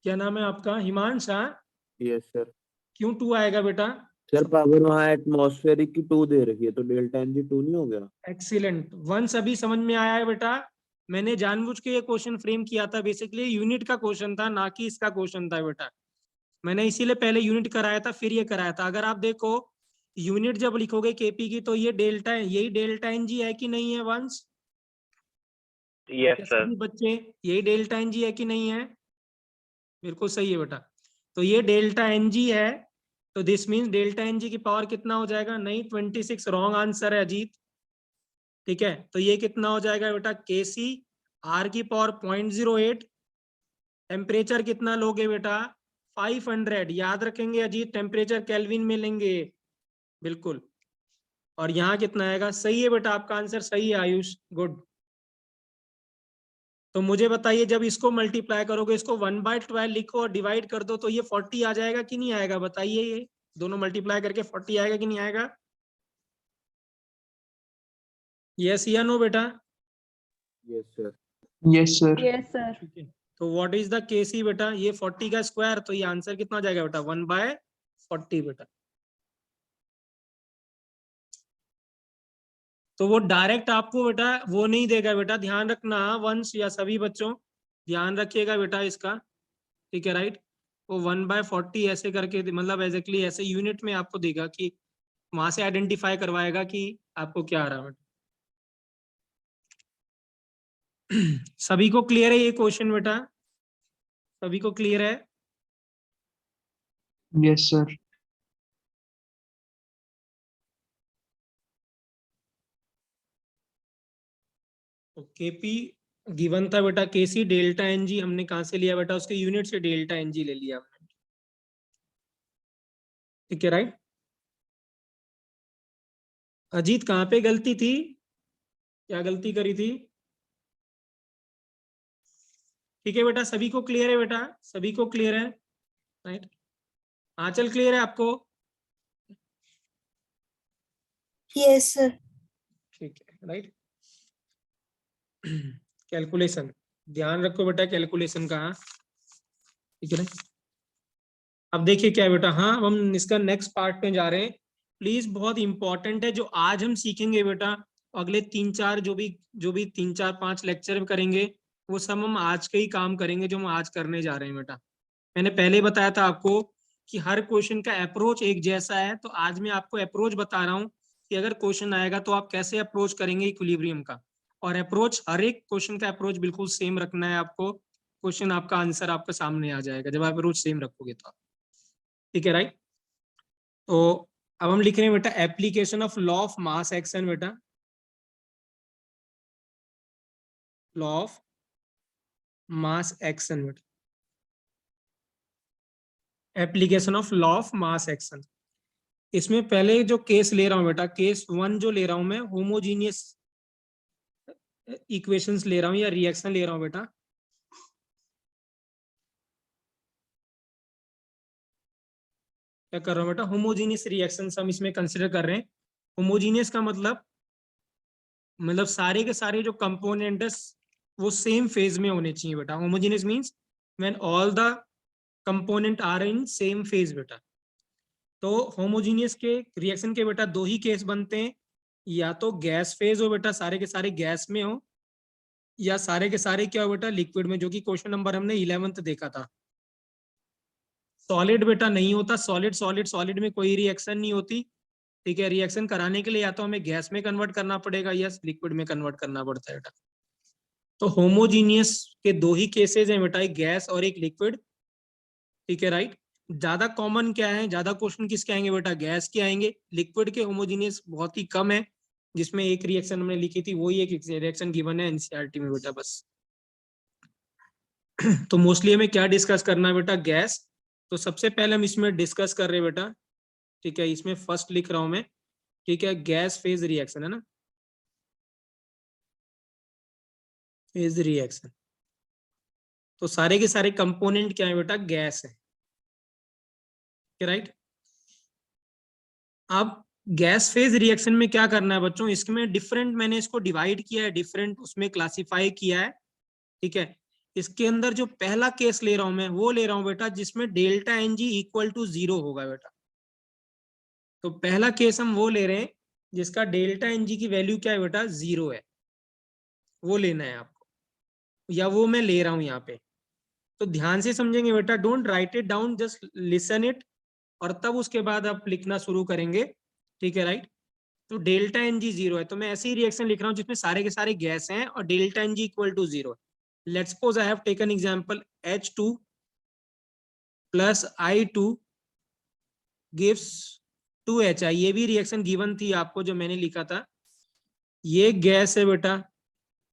क्या नाम है आपका, हिमांश? हाँ, यस सर। क्यों 2 आएगा बेटा? सर पावर वहाँ एटमॉस्फेरिक की 2 दे रखी है तो डेल्टा NG 2 नहीं हो गया। एक्सीलेंट, वंस अभी समझ में आया है बेटा। मैंने जानबूझ के ये क्वेश्चन फ्रेम किया था, बेसिकली यूनिट का क्वेश्चन था ना कि इसका क्वेश्चन था बेटा। मैंने इसीलिए पहले यूनिट कराया था फिर ये कराया था। अगर आप देखो यूनिट जब लिखोगे केपी की तो ये डेल्टा, यही डेल्टा एनजी है कि नहीं है वंस? Yes sir. सभी बच्चे, यही डेल्टा एनजी है कि नहीं है? बिल्कुल सही है बेटा। तो ये डेल्टा एनजी है, तो दिस मीन्स डेल्टा एनजी की पावर कितना हो जाएगा, नहीं 26, रॉन्ग आंसर है अजीत। ठीक है, तो ये कितना हो जाएगा बेटा, केसी आर की पावर 0.08, टेम्परेचर कितना लोगे बेटा, 500। याद रखेंगे अजीत, टेम्परेचर केल्विन में लेंगे, बिल्कुल। और यहाँ कितना आएगा, सही है बेटा, आपका आंसर सही है आयुष, गुड। तो मुझे बताइए, जब इसको मल्टीप्लाई करोगे, इसको 1/12 लिखो और डिवाइड कर दो, तो ये 40 आ जाएगा कि नहीं आएगा, बताइए। ये दोनों मल्टीप्लाई करके 40 आएगा कि नहीं आएगा? यस या नो बेटा? Yes sir. Yes sir. Yes sir. ठीक है, तो व्हाट इज द केसी बेटा, ये 40 का स्क्वायर, तो ये आंसर कितना आ जाएगा बेटा, 1/40 बेटा। तो वो डायरेक्ट आपको बेटा वो नहीं देगा बेटा, ध्यान रखना वंश या सभी बच्चों, ध्यान रखिएगा बेटा इसका। ठीक है राइट, वो 1/40 ऐसे करके, मतलब एग्जैक्टली ऐसे यूनिट में आपको देगा कि वहां से आइडेंटिफाई करवाएगा कि आपको क्या आ रहा है बेटा। सभी को क्लियर है ये क्वेश्चन बेटा, सभी को क्लियर है? Yes sir. तो केपी गिवन था बेटा, केसी डेल्टा एनजी हमने कहां से लिया बेटा, उसके यूनिट से डेल्टा एनजी ले लिया हमने। ठीक है राइट, अजीत कहाँ पे गलती थी, क्या गलती करी थी? ठीक है बेटा, सभी को क्लियर है बेटा, सभी को क्लियर है, राइट? आंचल क्लियर है आपको? Yes sir. ठीक है, राइट। कैलकुलेशन ध्यान रखो बेटा, कैलकुलेशन का, ठीक है ना? अब देखिए क्या है बेटा, हाँ अब हम इसका नेक्स्ट पार्ट में जा रहे हैं। प्लीज बहुत इंपॉर्टेंट है जो आज हम सीखेंगे बेटा, अगले 3-4 जो भी 3-4-5 लेक्चर करेंगे वो सब हम आज के ही काम करेंगे जो हम आज करने जा रहे हैं बेटा। मैंने पहले बताया था आपको कि हर क्वेश्चन का अप्रोच एक जैसा है, तो आज मैं आपको अप्रोच बता रहा हूँ कि अगर क्वेश्चन आएगा तो आप कैसे अप्रोच करेंगे इक्विलिब्रियम का। और अप्रोच, हर एक क्वेश्चन का अप्रोच बिल्कुल सेम रखना है आपको, क्वेश्चन आपका आंसर आपके सामने आ जाएगा जब आप अप्रोच सेम रखोगे तो। ठीक है, राइट? तो अब हम लिख रहे हैं बेटा application of law of mass action बेटा, लॉ ऑफ मास एक्शन बेटा, application of law of mass action. इसमें पहले जो केस ले रहा हूं बेटा, केस 1 जो ले रहा हूं मैं, होमोजीनियस इक्वेशंस ले रहा हूं या रिएक्शन ले रहा हूं बेटा। क्या कर रहा हूं बेटा, होमोजीनियस रिएक्शंस हम इसमें कंसिडर कर रहे हैं। होमोजीनियस का मतलब सारे के सारे जो कंपोनेंट है वो सेम फेज में होने चाहिए बेटा। Homogeneous means when all the component are in same phase बेटा। तो होमोजीनियस के रिएक्शन के बेटा दो ही केस बनते हैं, या तो गैस फेज हो बेटा, सारे के सारे गैस में हो, या सारे के सारे क्या हो बेटा, लिक्विड में, जो कि क्वेश्चन नंबर हमने 11th देखा था। सॉलिड बेटा नहीं होता, सॉलिड में कोई रिएक्शन नहीं होती। ठीक है, रिएक्शन कराने के लिए या तो हमें गैस में कन्वर्ट करना पड़ेगा या लिक्विड में कन्वर्ट करना पड़ता है बेटा। तो होमोजीनियस के दो ही केसेस हैं बेटा, एक गैस और एक लिक्विड। ठीक है, राइट? ज्यादा कॉमन क्या है, ज्यादा क्वेश्चन किसके आएंगे बेटा, गैस के आएंगे। लिक्विड के होमोजीनियस बहुत ही कम है, जिसमें एक रिएक्शन हमने लिखी थी, वही एक रिएक्शन गिवन है एनसीईआरटी में बेटा, बस। तो मोस्टली हमें क्या डिस्कस करना है बेटा, गैस। तो सबसे पहले हम इसमें डिस्कस कर रहे हैं बेटा, ठीक है, इसमें फर्स्ट लिख रहा हूं मैं, ठीक है, गैस फेज रिएक्शन है ना, फेज रिएक्शन। तो सारे के सारे कंपोनेंट क्या है बेटा, गैस है, राइट? अब गैस फेज रिएक्शन में क्या करना है बच्चों, इसमें डिफरेंट, मैंने इसको डिवाइड किया है, डिफरेंट उसमें क्लासिफाई किया है। ठीक है, इसके अंदर जो पहला केस ले रहा हूं मैं, वो ले रहा हूं बेटा जिसमें delta N G equal to 0 होगा बेटा। तो पहला केस हम वो ले रहे हैं जिसका डेल्टा एन जी की वैल्यू क्या है बेटा, 0 है, वो लेना है आपको, या वो मैं ले रहा हूं यहाँ पे। तो ध्यान से समझेंगे बेटा, don't write it down, just listen it, और तब उसके बाद आप लिखना शुरू करेंगे। ठीक है, राइट? तो डेल्टा एन जी 0 है, तो मैं ऐसी रिएक्शन लिख रहा हूँ जिसमें सारे के सारे गैस हैं और delta N G equal to 0 है। Let's suppose I have taken example H2 plus I2 gives 2HI। ये भी रिएक्शन गिवन थी आपको जो मैंने लिखा था। ये गैस है बेटा,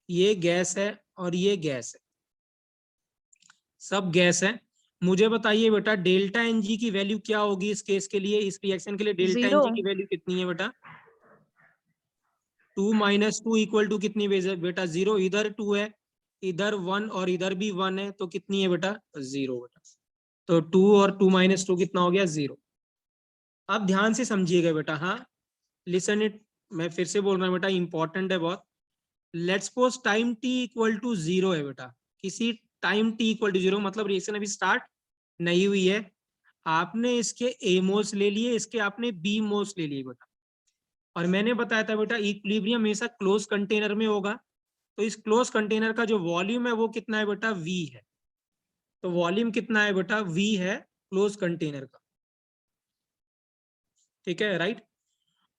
ये गैस है और ये गैस है, सब गैस है। मुझे बताइए बेटा डेल्टा एन जी की वैल्यू क्या होगी इस केस के लिए, इस रिएक्शन के लिए डेल्टा एन 0 जी की वैल्यू कितनी है बेटा? 2 - 2 इक्वल टू कितनी बेटा, 0। इधर 2 है, इधर 1 और इधर भी 1 है, तो कितनी है बेटा, 0 बेटा। तो 2 और 2 - 2 कितना हो गया, 0। आप ध्यान से समझिएगा बेटा, हाँ लिसन इट, मैं फिर से बोल रहा हूँ बेटा, इंपॉर्टेंट है बहुत। Let's suppose time t equal to 0 है बेटा, किसी टाइम t इक्वल टू 0 मतलब रिएक्शन अभी स्टार्ट नहीं हुई है, आपने इसके a मोल्स ले लिए, इसके आपने b मोल्स ले लिए बेटा। और मैंने बताया था बेटा इक्विलिब्रियम हमेशा क्लोज कंटेनर में होगा, तो इस क्लोज कंटेनर का जो वॉल्यूम है वो कितना है बेटा, v है। तो वॉल्यूम कितना है बेटा, v है क्लोज कंटेनर का। ठीक है, राइट?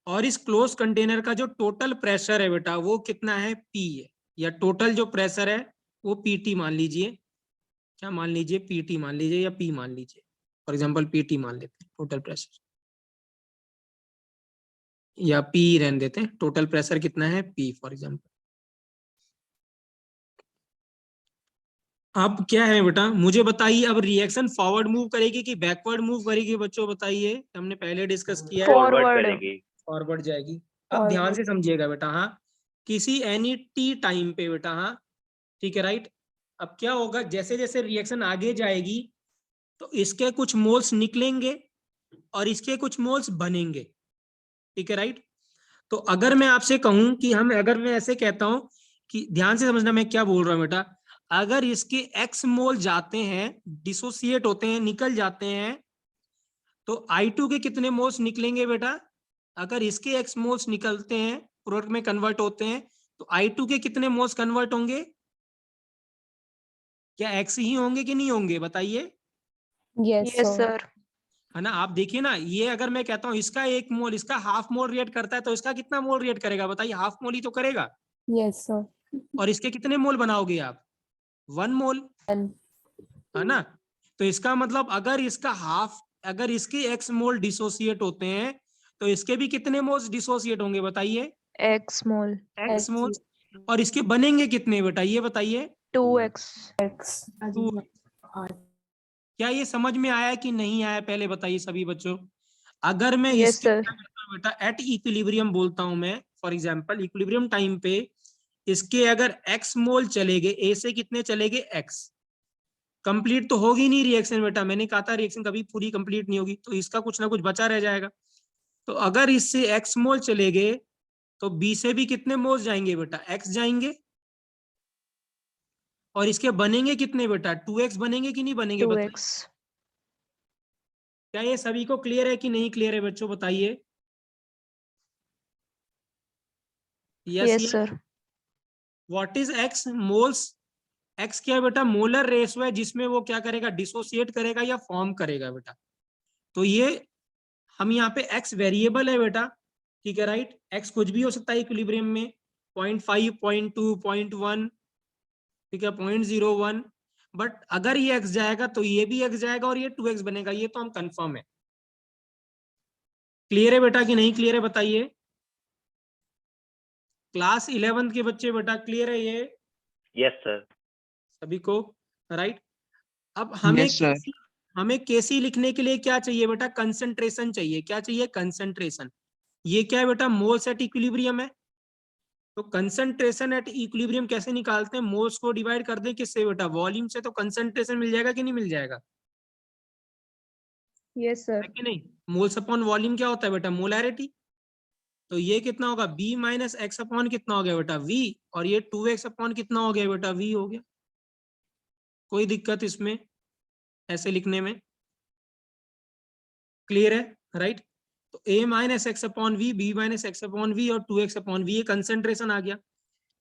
और इस क्लोज कंटेनर का जो टोटल प्रेशर है बेटा वो कितना है, p है, या टोटल जो प्रेशर है वो pt मान लीजिए। क्या मान लीजिए, pt मान लीजिए या p मान लीजिए, फॉर एग्जांपल pt मान लेते हैं टोटल प्रेशर, या p रहने देते हैं, टोटल प्रेशर कितना है, p फॉर एग्जांपल। अब क्या है बेटा, मुझे बताइए अब रिएक्शन फॉरवर्ड मूव करेगी कि बैकवर्ड मूव करेगी बच्चों, बताइए। हमने पहले डिस्कस किया है, फॉरवर्ड करेगी। फॉरवर्ड जाएगी। अब ध्यान और से समझिएगा बेटा। हाँ, किसी एनी टी टाइम पे बेटा, हाँ ठीक है राइट। अब क्या होगा, जैसे जैसे रिएक्शन आगे जाएगी तो इसके कुछ मोल्स निकलेंगे और इसके कुछ मोल्स बनेंगे, ठीक है राइट। तो अगर मैं आपसे कहूं कि अगर मैं ऐसे कहता हूं कि ध्यान से समझना मैं क्या बोल रहा हूं बेटा, अगर इसके एक्स मोल जाते हैं, डिसोसिएट होते हैं, निकल जाते हैं, तो I2 के कितने मोल्स निकलेंगे बेटा? अगर इसके एक्स मोल्स निकलते हैं, प्रोडक्ट में कन्वर्ट होते हैं, तो I2 के कितने मोल्स कन्वर्ट होंगे? क्या एक्स ही होंगे कि नहीं होंगे, बताइए। Yes yes sir. सर। है ना, आप देखिए ना, ये अगर मैं कहता हूँ इसका 1 मोल, इसका हाफ मोल रिएक्ट करता है, तो इसका कितना मोल रिएक्ट करेगा बताइए? हाफ मोल ही तो करेगा। Yes sir. और इसके कितने मोल बनाओगे आप? 1 मोल, है ना। तो इसका मतलब अगर इसके एक्स मोल डिसोसिएट होते हैं, तो इसके भी कितने मोल्स डिसोसिएट होंगे बताइए? X mole. X moles. और इसके बनेंगे कितने बेटा, ये बताइए? 2x। तो क्या ये समझ में आया कि नहीं आया, पहले बताइए सभी बच्चों। अगर मैं यस इसके सर। क्या करता हूं बेटा, एट इक्विलिब्रियम बोलता हूं मैं, फॉर एग्जांपल इक्विलिब्रियम टाइम पे इसके अगर एक्स मोल चले गए, ए से कितने चले गए? एक्स। कंप्लीट तो होगी नहीं रिएक्शन बेटा, मैंने कहा था रिएक्शन कभी पूरी कंप्लीट नहीं होगी, तो इसका कुछ ना कुछ बचा रह जाएगा। तो अगर इससे एक्स मोल चले गए, तो बी से भी कितने मोल्स जाएंगे बेटा? एक्स जाएंगे। और इसके बनेंगे कितने बेटा? 2x बनेंगे कि नहीं बनेंगे बताइए? 2x। क्या ये सभी को क्लियर है कि नहीं क्लियर है बच्चों, बताइए। Yes sir. What is x? Moles. X क्या है बेटा? मोलर रेशियो है, जिसमें वो क्या करेगा? डिसोसिएट करेगा या फॉर्म करेगा बेटा। तो ये हम यहाँ पे एक्स वेरिएबल है बेटा, ठीक है राइट। एक्स कुछ भी हो सकता है इक्विलिब्रियम में, 0.5, 0.2, 0.1, ठीक है, 0.01। बट अगर ये एक्स जाएगा तो ये भी एक्स जाएगा और ये 2x बनेगा, ये तो हम कंफर्म है। क्लियर है बेटा कि नहीं क्लियर है, बताइए। क्लास 11th के बच्चे बेटा, क्लियर है ये Yes, sir. सभी को, राइट। अब Yes, sir. हमें केसी लिखने के लिए क्या चाहिए बेटा? कंसंट्रेशन चाहिए। क्या चाहिए? कंसंट्रेशन। ये क्या है बेटा? मोल्स एट इक्विलिब्रियम है। तो कंसंट्रेशन एट इक्विलिब्रियम कैसे निकालते हैं? मोल्स को डिवाइड कर दें किससे बेटा? वॉल्यूम से। तो कंसंट्रेशन मिल जाएगा कि नहीं मिल जाएगा? यस है सर। कि नहीं? मोल्स अपॉन वॉल्यूम क्या होता है बेटा? मोलैरिटी। तो ये कितना होगा? b माइनस एक्स अपॉन कितना हो गया बेटा? v। और ये 2x अपॉन कितना हो गया बेटा? v हो गया। कोई दिक्कत इसमें ऐसे लिखने में? क्लियर है, राइट। तो a minus X upon V, B minus X upon V और 2x अपॉन वी, ये कंसेंट्रेशन आ गया।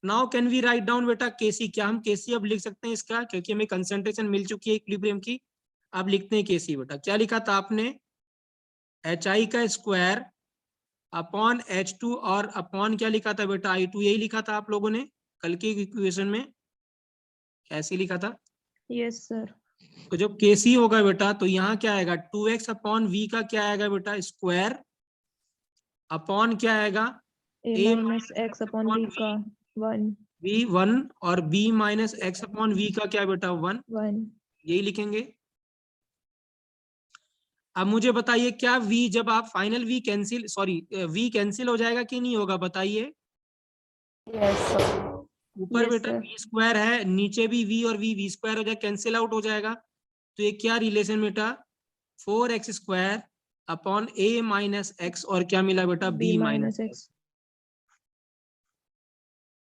Now can we write down बेटा केसी? क्या हम केसी अब लिख सकते हैं इसका? क्योंकि हमें कंसेंट्रेशन मिल चुकी है इक्विलिब्रियम की। अब लिखते हैं केसी बेटा। क्या लिखा था आपने? HI का स्क्वायर अपॉन H2 और अपॉन क्या लिखा था बेटा? I2। यही लिखा था आप लोगों ने कल की इक्वेशन में, ऐसे लिखा था। Yes sir. तो जब केसी होगा बेटा, तो यहाँ क्या आएगा? 2x अपॉन वी का क्या आएगा बेटा? स्क्वायर अपॉन क्या आएगा? a a minus X upon v का 1। v 1 और b minus X upon V का क्या बेटा? 1। 1। यही लिखेंगे। अब मुझे बताइए, क्या v जब आप final v cancel, sorry v cancel हो जाएगा कि नहीं होगा, बताइए। Yes sir. ऊपर Yes, बेटा sir. v स्क्वायर है, नीचे भी v और v स्क्वायर हो जाएगा, कैंसिल आउट हो जाएगा। तो ये क्या रिलेशन बेटा? 4x square upon a minus x और क्या मिला बेटा? b b minus minus. X.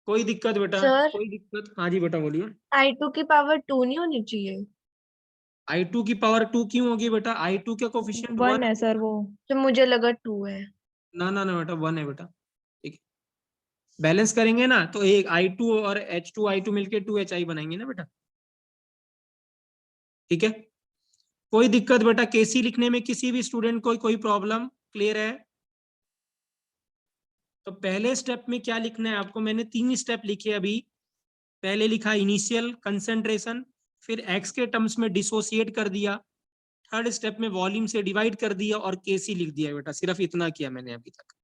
कोई दिक्कत बेटा? सर कोई दिक्कत? हाँ जी बेटा बोलिए। I2 की पावर 2 नहीं होनी चाहिए? I2 की पावर 2 क्यों होगी बेटा? I2 का कोफिशिएंट 1 1 है सर वो। तो मुझे लगा 2 है। ना ना ना बेटा, 1 है बेटा। ठीक है, बैलेंस करेंगे ना तो एक I2 और H2 I2 मिलके 2HI बनाएंगे ना बेटा। ठीक है, कोई दिक्कत बेटा? केसी लिखने में किसी भी स्टूडेंट को कोई प्रॉब्लम? क्लियर है? तो पहले स्टेप में क्या लिखना है आपको? मैंने 3 स्टेप लिखे अभी। पहले लिखा इनिशियल कंसंट्रेशन, फिर एक्स के टर्म्स में डिसोसिएट कर दिया, थर्ड स्टेप में वॉल्यूम से डिवाइड कर दिया और केसी लिख दिया बेटा। सिर्फ इतना किया मैंने अभी तक।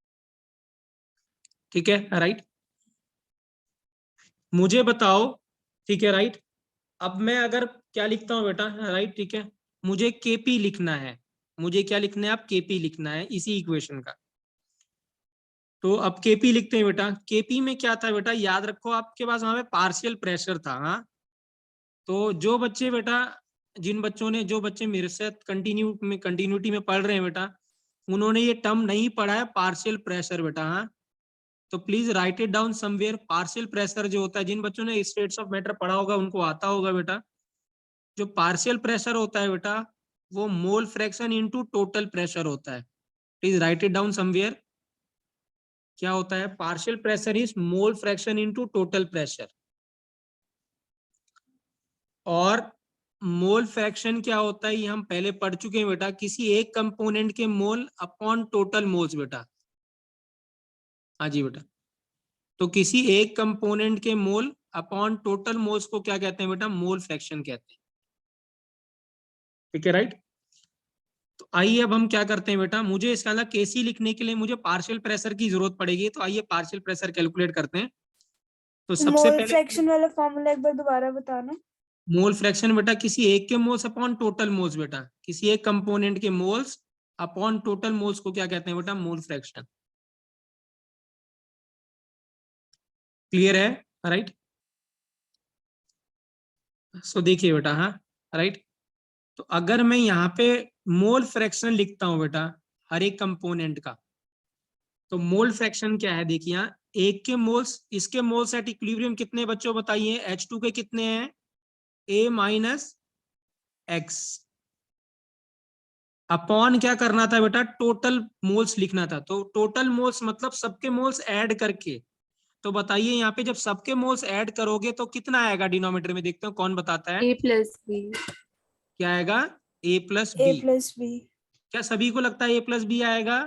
ठीक है, राइट। मुझे बताओ, ठीक है राइट। अब मैं अगर क्या लिखता हूं बेटा, राइट, ठीक है, मुझे केपी लिखना है। मुझे क्या लिखना है? आप केपी लिखना है इसी इक्वेशन का। तो अब केपी लिखते हैं बेटा। केपी में क्या था बेटा, याद रखो आपके पास वहां पे पार्शियल प्रेशर था। हाँ, तो जो बच्चे बेटा, जो बच्चे मेरे साथ कंटिन्यूटी में पढ़ रहे हैं बेटा, उन्होंने ये टर्म नहीं पढ़ा है पार्शियल प्रेशर बेटा। हाँ, तो please write it down somewhere. Partial pressure जो होता है, जिन बच्चों ने स्टेट्स ऑफ मैटर पढ़ा होगा उनको आता होगा बेटा। जो पार्शियल प्रेशर होता है बेटा, वो mole fraction into total pressure होता है। Please write it down somewhere. क्या होता है? Partial pressure is mole fraction into total pressure. और मोल फ्रैक्शन क्या होता है ये हम पहले पढ़ चुके हैं बेटा, किसी एक कंपोनेंट के मोल अपॉन टोटल मोल्स बेटा। हाँ जी बेटा, तो किसी एक कंपोनेंट के मोल अपॉन टोटल मोल्स को क्या कहते हैं बेटा? मोल फ्रैक्शन कहते हैं। ठीक है, राइट। तो आइए अब हम क्या करते हैं बेटा, मुझे इसका अंदर केसी लिखने के लिए मुझे पार्शियल प्रेशर की जरूरत पड़ेगी। तो आइए पार्शियल प्रेशर कैलकुलेट करते हैं। तो सबसे मोल पहले फ्रैक्शन वाला फॉर्मूला एक बार दोबारा बताना। मोल फ्रैक्शन बेटा किसी एक के मोल्स अपॉन टोटल मोल्स बेटा, किसी एक कंपोनेंट के मोल्स अपॉन टोटल मोल्स को क्या कहते हैं बेटा? Mole fraction. क्लियर है, राइट? सो देखिए बेटा, हाँ राइट। तो अगर मैं यहाँ पे मोल फ्रैक्शन लिखता हूं बेटा हर एक कंपोनेंट का, तो मोल फ्रैक्शन क्या है? देखिए यहाँ एक के मोल्स, इसके मोल्स एट इक्विलिब्रियम कितने बच्चों बताइए? H2 के कितने हैं? A minus X. अपॉन क्या करना था बेटा? टोटल मोल्स लिखना था। तो टोटल मोल्स मतलब सबके मोल्स ऐड करके। तो बताइए यहाँ पे जब सबके मोल्स ऐड करोगे तो कितना आएगा डिनोमिनेटर में? देखते हैं कौन बताता है। A plus B. क्या आएगा? A plus A B. plus B. क्या सभी को लगता है A प्लस बी आएगा?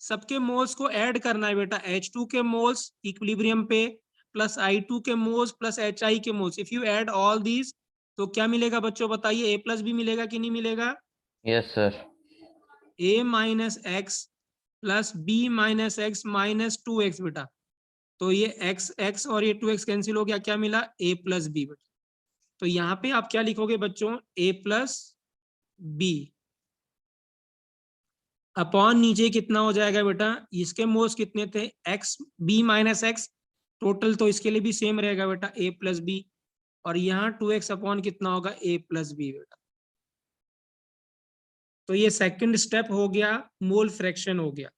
सबके मोल्स को ऐड करना है बेटा। H2 के मोल्स इक्विलिब्रियम पे प्लस I2 के मोल्स प्लस HI के moles, if you add all these तो क्या मिलेगा बच्चों बताइए? A प्लस बी मिलेगा कि नहीं मिलेगा? Yes sir. A minus X plus B minus X minus 2x बेटा। तो ये x और ये 2x कैंसिल हो गया, क्या मिला? A प्लस बी बेटा। तो यहाँ पे आप क्या लिखोगे बच्चों? A प्लस बी अपॉन नीचे कितना हो जाएगा बेटा? इसके मोल्स कितने थे? x b minus x, total तो इसके लिए भी सेम रहेगा बेटा, a प्लस बी। और यहाँ 2x अपॉन कितना होगा? a प्लस बी बेटा। तो ये सेकंड स्टेप हो गया, मोल फ्रैक्शन हो गया।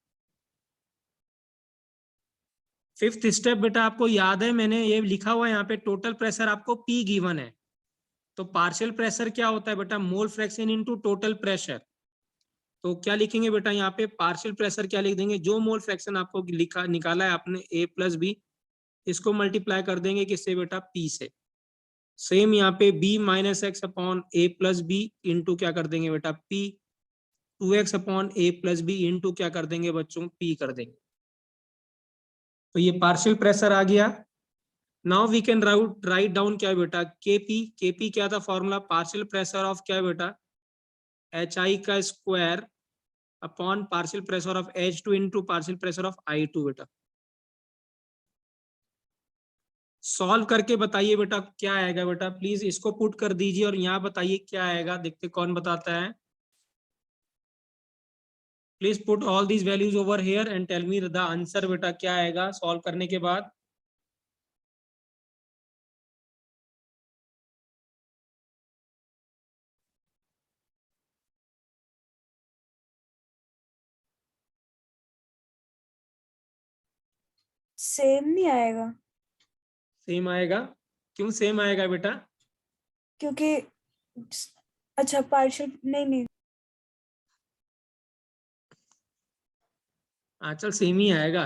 फिफ्थ स्टेप बेटा आपको याद है, मैंने ये लिखा हुआ है यहाँ पे, टोटल प्रेशर आपको P गिवन है। तो पार्शियल प्रेशर क्या होता है बेटा? Mole fraction into total pressure. तो क्या लिखेंगे बेटा यहाँ पे? पार्शियल प्रेशर क्या लिख देंगे? जो मोल फ्रैक्शन आपको लिखा निकाला है आपने A प्लस बी, इसको मल्टीप्लाई कर देंगे किससे बेटा? P से। सेम यहाँ पे B minus X upon A plus B into क्या कर देंगे बेटा? P। 2x upon A plus B into क्या कर देंगे बच्चों? P कर देंगे। तो ये पार्शियल प्रेशर आ गया। Now we can write down क्या है बेटा? KP क्या था फॉर्मूला? पार्शियल प्रेशर ऑफ क्या है बेटा? HI का square upon partial pressure of H2 into partial pressure of I2 बेटा। सॉल्व करके बताइए बेटा क्या आएगा बेटा? प्लीज इसको पुट कर दीजिए और यहाँ बताइए क्या आएगा। देखते कौन बताता है। Please put all these values over here and tell me the answer बेटा क्या आएगा सॉल्व करने के बाद। सेम नहीं आएगा सेम आएगा? क्यों सेम आएगा बेटा? क्योंकि अच्छा पार्शियल नहीं चल सेम ही आएगा।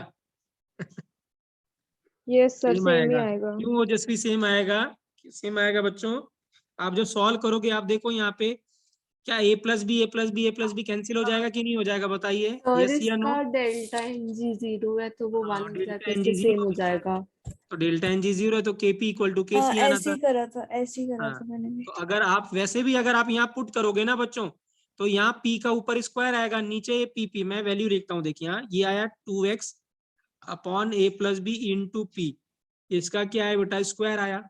यस सर, सेम सेम ही आएगा। आएगा। क्यों ओजस्वी सेम आएगा? सेम आएगा बच्चों। आप जो सॉल्व करोगे आप देखो यहाँ पे क्या A प्लस बी कैंसिल हो जाएगा कि नहीं हो जाएगा बताइए? और यस या नो? इसका डेल्टा एन जी 0 है तो वो हाँ, 1 हो डेल्टा जाता है, एन इससे जी सेम 0 हो जाएगा। तो डेल्टा एन जी 0 है तो KP इक्वल टू हाँ KC आना ऐसे था। ही करा था हाँ, मैंने भी। तो अगर आप वैसे भी अगर आप यहाँ पुट करोगे ना बच्चों, तो यहाँ P का ऊपर स्क्वायर आएगा, नीचे ये PP। मैं वैल्यू लिखता हूँ, देखिए यहाँ ये आया 2x upon A plus B into P। इसका क्या है बेटा? स्क्वायर आया।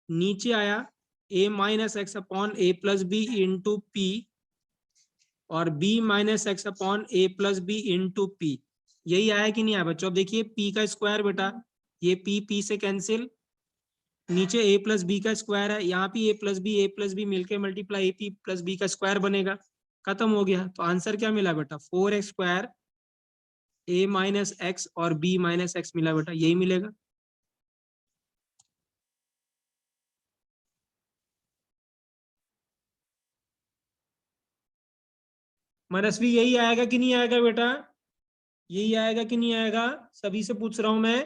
नीचे आया A minus X upon A plus B into P और B minus X upon A plus B into P। यही आया कि नहीं आया बच्चों? अब देखिए p का स्क्वायर बेटा, ये p से कैंसिल, नीचे a प्लस बी का स्क्वायर है, यहाँ पे a प्लस बी मिलके multiply A P plus B का स्क्वायर बनेगा, खत्म हो गया। तो आंसर क्या मिला बेटा? 4x square a minus x और b माइनस एक्स मिला बेटा, यही मिलेगा। मनस्वी यही आएगा कि नहीं आएगा बेटा? यही आएगा कि नहीं आएगा? सभी से पूछ रहा हूं मैं,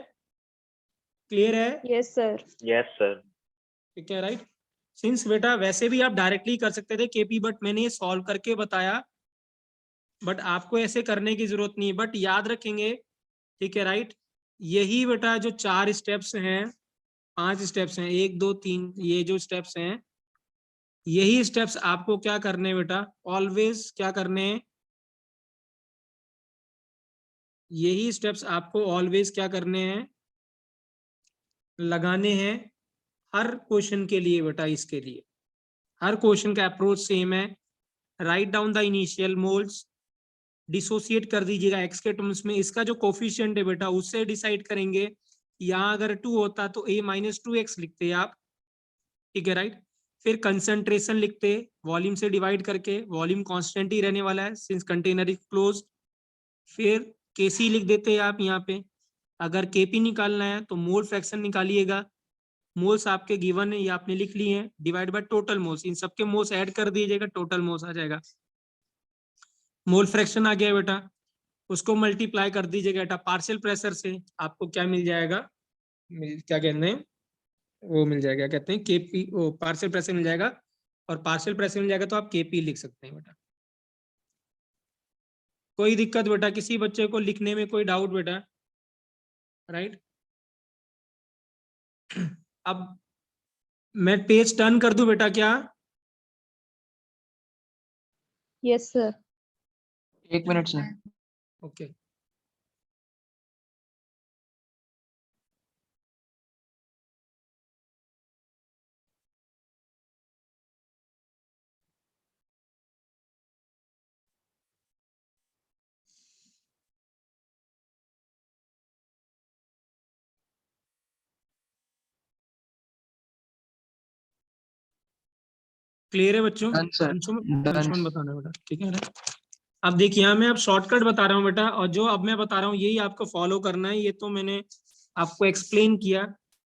क्लियर है? Yes sir. Yes, sir. ठीक है, राइट। सिंस बेटा वैसे भी आप डायरेक्टली कर सकते थे केपी, बट मैंने ये सॉल्व करके बताया, बट आपको ऐसे करने की जरूरत नहीं है, बट याद रखेंगे, ठीक है, राइट। यही बेटा जो 4 स्टेप्स हैं, 5 स्टेप्स हैं, 1 2 3, ये जो स्टेप्स हैं, यही स्टेप्स आपको क्या करने हैं बेटा? ऑलवेज क्या करने हैं? यही स्टेप्स आपको ऑलवेज क्या करने हैं? लगाने हैं हर क्वेश्चन के लिए बेटा। इसके लिए हर क्वेश्चन का अप्रोच सेम है। Write down the initial moles, dissociate कर दीजिएगा एक्स के टर्म्स में, इसका जो कोफिशिएंट है बेटा उससे डिसाइड करेंगे। यहाँ अगर 2 होता तो a माइनस 2x लिखते आप, ठीक है, राइट। फिर कंसंट्रेशन लिखते वॉल्यूम से डिवाइड करके, वॉल्यूम कांस्टेंट ही रहने वाला है सिंस कंटेनर इज क्लोज। फिर केसी लिख देते आप यहाँ पे। अगर केपी निकालना है तो मोल फ्रैक्शन निकालिएगा, मोल्स आपके गिवन है, ये आपने लिख लिए हैं, डिवाइड बाय टोटल मोल्स, इन सबके मोल्स ऐड कर दीजिएगा, टोटल मोल्स आ जाएगा। मोल फ्रैक्शन आ गया बेटा, उसको मल्टीप्लाई कर दीजिएगा बेटा पार्शियल प्रेशर से, आपको क्या मिल जाएगा? क्या कहते हैं वो मिल जाएगा, क्या कहते हैं केपी, वो पार्शियल प्रेशर मिल जाएगा, और पार्शियल प्रेशर मिल जाएगा तो आप केपी लिख सकते हैं बेटा। कोई दिक्कत बेटा? किसी बच्चे को लिखने में कोई डाउट बेटा? राइट। अब मैं पेज टर्न कर दूं बेटा क्या? Yes sir. 1 minute, sir. Okay. Clear है बच्चों? Done, sir. Done. अंशुमन बताना बेटा, ठीक है ना? अब देखिए यहाँ मैं अब शॉर्टकट बता रहा हूँ बेटा, और जो अब मैं बता रहा हूँ यही आपको फॉलो करना है। ये तो मैंने आपको एक्सप्लेन किया,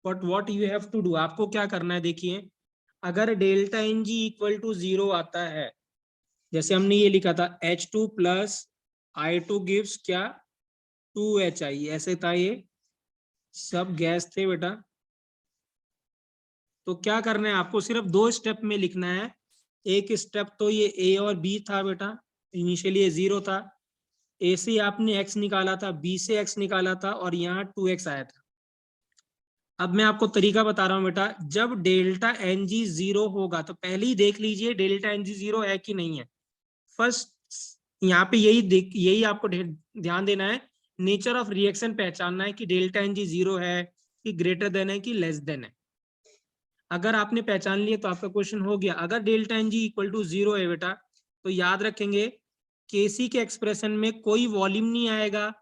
but what you have to do, आपको क्या करना है? देखिए अगर delta N G equal to 0 आता है, जैसे हमने ये लिखा था H2 प्लस I2 गिव्स क्या? 2HI, ऐसे था, ये सब गैस थे बेटा। तो क्या करना है आपको? सिर्फ 2 स्टेप में लिखना है। एक स्टेप तो ये A और B था बेटा, इनिशियली ये 0 था, A से आपने x निकाला था, B से x निकाला था, और यहाँ 2x आया था। अब मैं आपको तरीका बता रहा हूँ बेटा, जब डेल्टा एन जी 0 होगा तो पहले ही देख लीजिए डेल्टा एन जी 0 है कि नहीं है। फर्स्ट यहाँ पे यही आपको ध्यान देना है, नेचर ऑफ रिएक्शन पहचानना है कि डेल्टा एन जी 0 है कि ग्रेटर देन है कि लेस देन है। अगर आपने पहचान लिया तो आपका क्वेश्चन हो गया। अगर delta N G equal to 0 है बेटा, तो याद रखेंगे केसी के एक्सप्रेशन में कोई वॉल्यूम नहीं आएगा,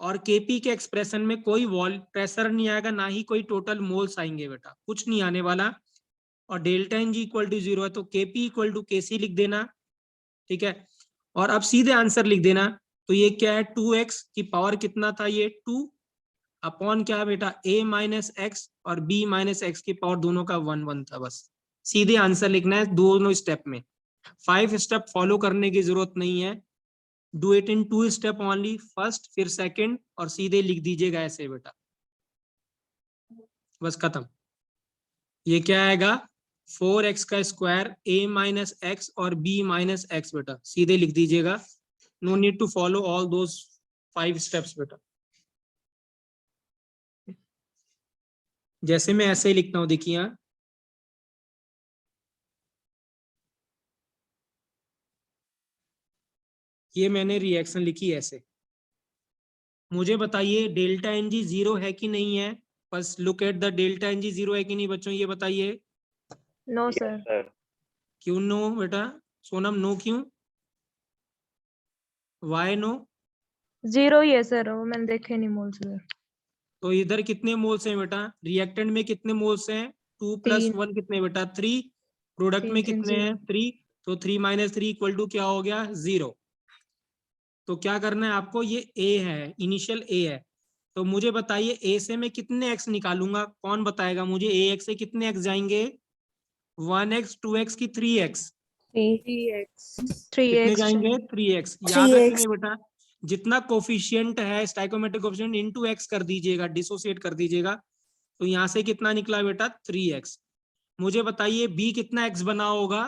और केपी के एक्सप्रेशन में कोई प्रेशर नहीं आएगा, ना ही कोई टोटल मोल्स आएंगे बेटा, कुछ नहीं आने वाला। और delta N G equal to 0 है तो केपी इक्वल टू केसी लिख देना, ठीक है। और अब सीधे आंसर लिख देना। तो ये क्या है? 2x की पावर कितना था? ये 2 अपॉन क्या बेटा? a माइनस एक्स और b माइनस एक्स की पावर दोनों का 1 1 था। बस सीधे आंसर लिखना है दोनों स्टेप में, 5 स्टेप फॉलो करने की जरूरत नहीं है। Do it in 2 step only, first फिर सेकंड, और सीधे लिख दीजिएगा ऐसे बेटा, बस खत्म। ये क्या आएगा? 4x का स्क्वायर a माइनस एक्स और b माइनस एक्स बेटा, सीधे लिख दीजिएगा। No need to follow all those 5 steps बेटा। जैसे मैं ऐसे ही लिखता हूं, देखिए यहाँ ये मैंने रिएक्शन लिखी ऐसे। मुझे बताइए डेल्टा एन जी 0 है कि नहीं है? बस look at the delta N G 0 है कि नहीं बच्चों, ये बताइए। No sir. Sir. क्यों नो बेटा? सोनम नो क्यों? Why no? 0 ही है सर, वो मैंने देखे नहीं मोल्स में। तो इधर कितने मोल्स हैं बेटा? रिएक्टेंट में कितने मोल्स हैं? 2 + 1 कितने बेटा? 3। प्रोडक्ट में कितने हैं? 3। तो 3 - 3 = क्या हो गया? 0। तो क्या करना है आपको? ये ए है, इनिशियल ए है, तो मुझे बताइए ए से मैं कितने एक्स निकालूंगा? कौन बताएगा मुझे? ए एक्स से कितने एक्स जाएंगे? 1x 2x की 3x? कितने 3x जाएंगे? 3x। याद 3x रखेंगे बेटा, जितना कोफिशिएंट है स्टाइकोमेट्रिक कोफिशिएंट इनटू x कर दीजिएगा, डिसोसिएट कर दीजिएगा। तो यहाँ से कितना निकला बेटा? 3x। मुझे बताइए b कितना x बना होगा?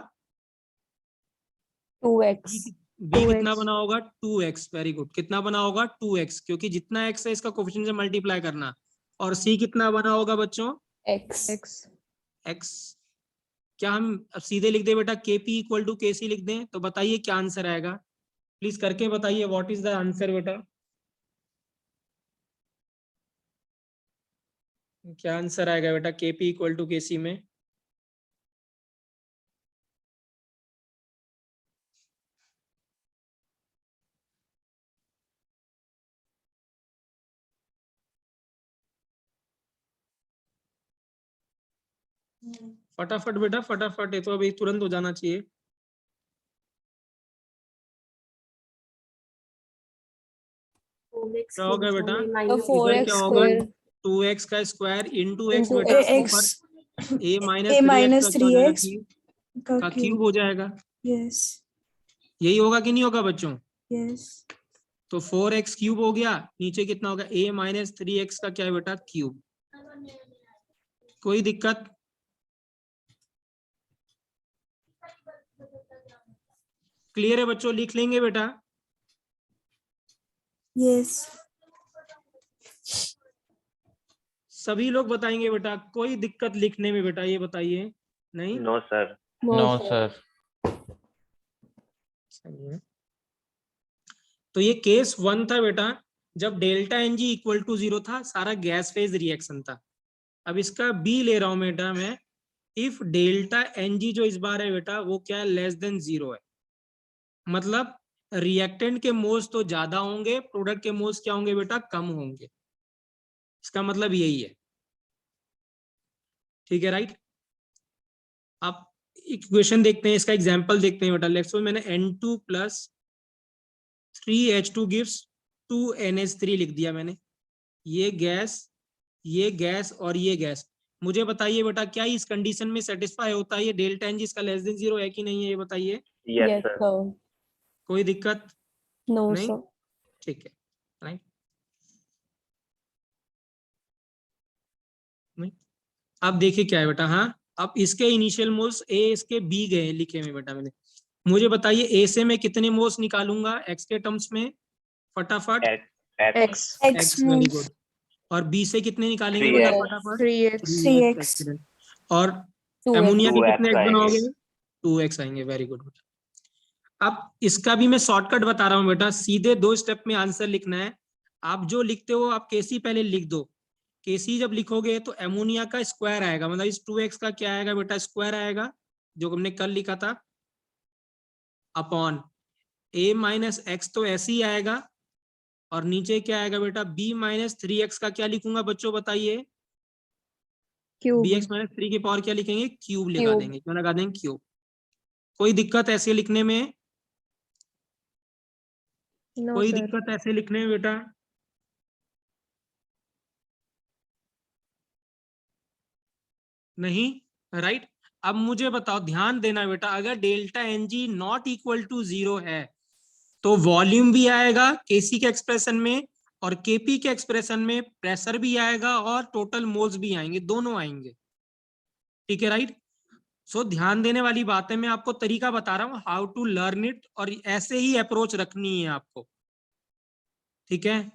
2x b कितना बना होगा? 2x। Very good. कितना बना होगा? 2x, क्योंकि जितना x है इसका कोफिशिएंट से मल्टीप्लाई करना। और c कितना बना होगा बच्चों? x x। क्या हम अब सीधे लिख दे बेटा kp = kc लिख दें? तो बताइए क्या आंसर आएगा? प्लीज करके बताइए व्हाट इज द आंसर बेटा? क्या आंसर आएगा बेटा kp = kc में? फटाफट बेटा फटाफट, ये तो अभी तुरंत हो जाना चाहिए। क्या होगा बेटा? तो इधर 4x क्या होगा? स्क्वायर 2x का स्क्वायर इंटू एक्स into बेटा। x ऊपर a - a 3x - का क्या हो जाएगा? 3x का क्यूब हो जाएगा। यस यही होगा कि नहीं होगा बच्चों? यस तो 4x क्यूब हो गया। नीचे कितना होगा? a - 3x का क्या है बेटा? क्यूब। कोई दिक्कत? क्लियर है बच्चों? लिख लेंगे बेटा? यस सभी लोग बताएंगे बेटा? कोई दिक्कत लिखने में बेटा? ये बताइए। नहीं? No sir. No sir. सही है। तो ये केस 1 था बेटा, जब डेल्टा Ng = 0 था, सारा गैस फेज रिएक्शन था। अब इसका बी ले रहा हूं बेटा मैं। इफ डेल्टा Ng जो इस बार है बेटा, वो क्या है? <0 है। मतलब रिएक्टेंट के मोल्स तो ज्यादा होंगे, प्रोडक्ट के मोल्स क्या होंगे बेटा? कम होंगे। इसका मतलब यही है। ठीक है, राइट? आप इक्वेशन देखते हैं, इसका एग्जांपल देखते हैं बेटा। लेट्स सपोज मैंने N2 + 3H2 gives 2NH3 लिख दिया मैंने। ये गैस और ये गैस। मुझे बताइए बेटा, क्या इस कंडीशन में सेटिस्फाई होता है? ये डेल्टा Ng इसका <0 है कि नहीं है? ये बताइए। yes sir कोई दिक्कत? no नहीं? sir ठीक है, राइट? नहीं? अब देखिए क्या है बेटा। हाँ, अब इसके इनिशियल मोल्स A, इसके B गए लिखे हुए बेटा मैंने। मुझे बताइए A से मैं कितने मोल्स निकालूंगा x के टर्म्स में? फटाफट। x x very moles good. और B से कितने निकालेंगे बेटा? 3x फटाफट। 3x 3x Excellent। और 2x अमोनिया के 2x कितने x बनाओगे? आएंगे। 2x आएंगे। वेरी गुड बेटा। अब इसका भी मैं शॉर्टकट बता रहा हूँ बेटा, सीधे 2 स्टेप में आंसर लिखना है। आप जो लिखते हो, आप केसी पहले लिख दो। केसी जब लिखोगे तो एमोनिया का स्क्वायर आएगा, मतलब इस 2x का क्या आएगा बेटा? स्क्वायर आएगा, जो हमने कल लिखा था, अपॉन a - x, तो ऐसे ही आएगा। और नीचे क्या आएगा बेटा? b - 3x का क्या लिखूंगा बच्चों? बताइए। क्यूब bx - 3 की पावर क्या लिखेंगे? क्यूब लगा Cube. देंगे। क्यों लगा देंगे? क्यूब। कोई दिक्कत ऐसे लिखने में? नो कोई सर दिक्कत ऐसे लिखने में बेटा? नहीं, राइट? अब मुझे बताओ, ध्यान देना बेटा, अगर डेल्टा Ng ≠ 0 है तो वॉल्यूम भी आएगा केसी के एक्सप्रेशन में, और केपी के एक्सप्रेशन में प्रेशर भी आएगा और टोटल मोल्स भी आएंगे, दोनों आएंगे। ठीक है, राइट? सो ध्यान देने वाली बात है। मैं आपको तरीका बता रहा हूँ हाउ टू लर्न इट, और ऐसे ही अप्रोच रखनी है आपको। ठीक है,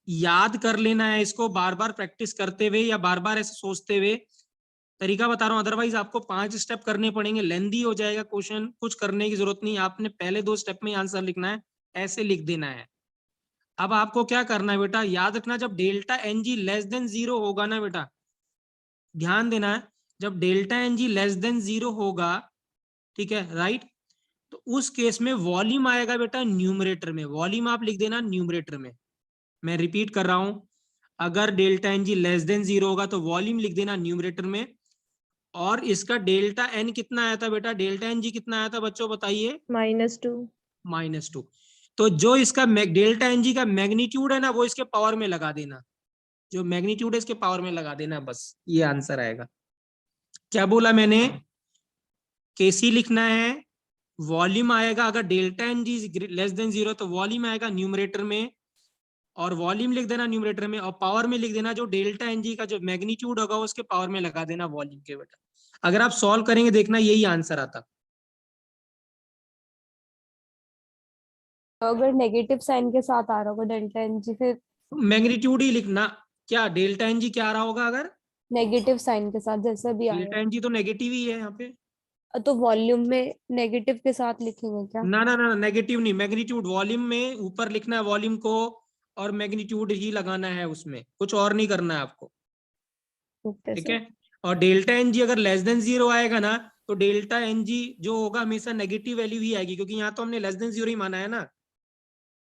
याद कर लेना है इसको, बार बार प्रैक्टिस करते हुए या बार बार ऐसे सोचते हुए। तरीका बता रहा हूँ, अदरवाइज आपको 5 स्टेप करने पड़ेंगे, लेंदी हो जाएगा क्वेश्चन। कुछ करने की जरूरत नहीं, आपने पहले 2 स्टेप में आंसर लिखना है, ऐसे लिख देना है। अब आपको क्या करना है बेटा? याद रखना, जब डेल्टा Ng <0 होगा ना बेटा, ध्यान देना है, जब डेल्टा Ng <0 होगा, ठीक है, राइट, तो उस केस में वॉल्यूम आएगा बेटा न्यूमरेटर में, वॉल्यूम आप लिख देना न्यूमरेटर में। मैं रिपीट कर रहा हूं, अगर delta N G less than 0 होगा तो वॉल्यूम लिख देना न्यूमरेटर में। और इसका डेल्टा एन कितना आया था बेटा, डेल्टा एन जी कितना आया था बच्चों बताइए, -2। -2। तो जो इसका डेल्टा एन जी का मैग्नीट्यूड है ना, वो इसके पावर में लगा देना, जो मैग्नीट्यूड है इसके पावर में लगा देना, बस ये आंसर आएगा। क्या बोला मैंने, केसी लिखना है, वॉल्यूम आएगा अगर delta N G less than 0 तो वॉल्यूम आएगा न्यूमरेटर में, और वॉल्यूम लिख देना न्यूमरेटर में, और पावर में लिख देना जो डेल्टा एन जी का जो मैग्नीट्यूड होगा उसके पावर में लगा देना वॉल्यूम के बेटा। अगर आप सॉल्व करेंगे देखना यही आंसर आता। अगर नेगेटिव साइन के साथ आ रहा होगा डेल्टा एन जी, फिर मैग्नीट्यूड ही लिखना, क्या डेल्टा एन जी क्या आ रहा होगा, अगर नेगेटिव साइन के साथ जैसा भी डेल्टा आया एन जी तो नेगेटिव ही है यहाँ पे। तो वॉल्यूम में नेगेटिव के साथ लिखेंगे क्या? ना ना ना, नेगेटिव नहीं, मैग्नीट्यूड वॉल्यूम में ऊपर लिखना है वॉल्यूम को, और मैग्नीट्यूड ही लगाना है उसमें, कुछ और नहीं करना है आपको, ओके ठीक सर। है। और डेल्टा एन जी अगर लेस देन 0 आएगा ना, तो डेल्टा एन जी जो होगा हमेशा नेगेटिव वैल्यू ही आएगी, क्योंकि यहाँ तो हमने लेस देन 0 ही माना है ना,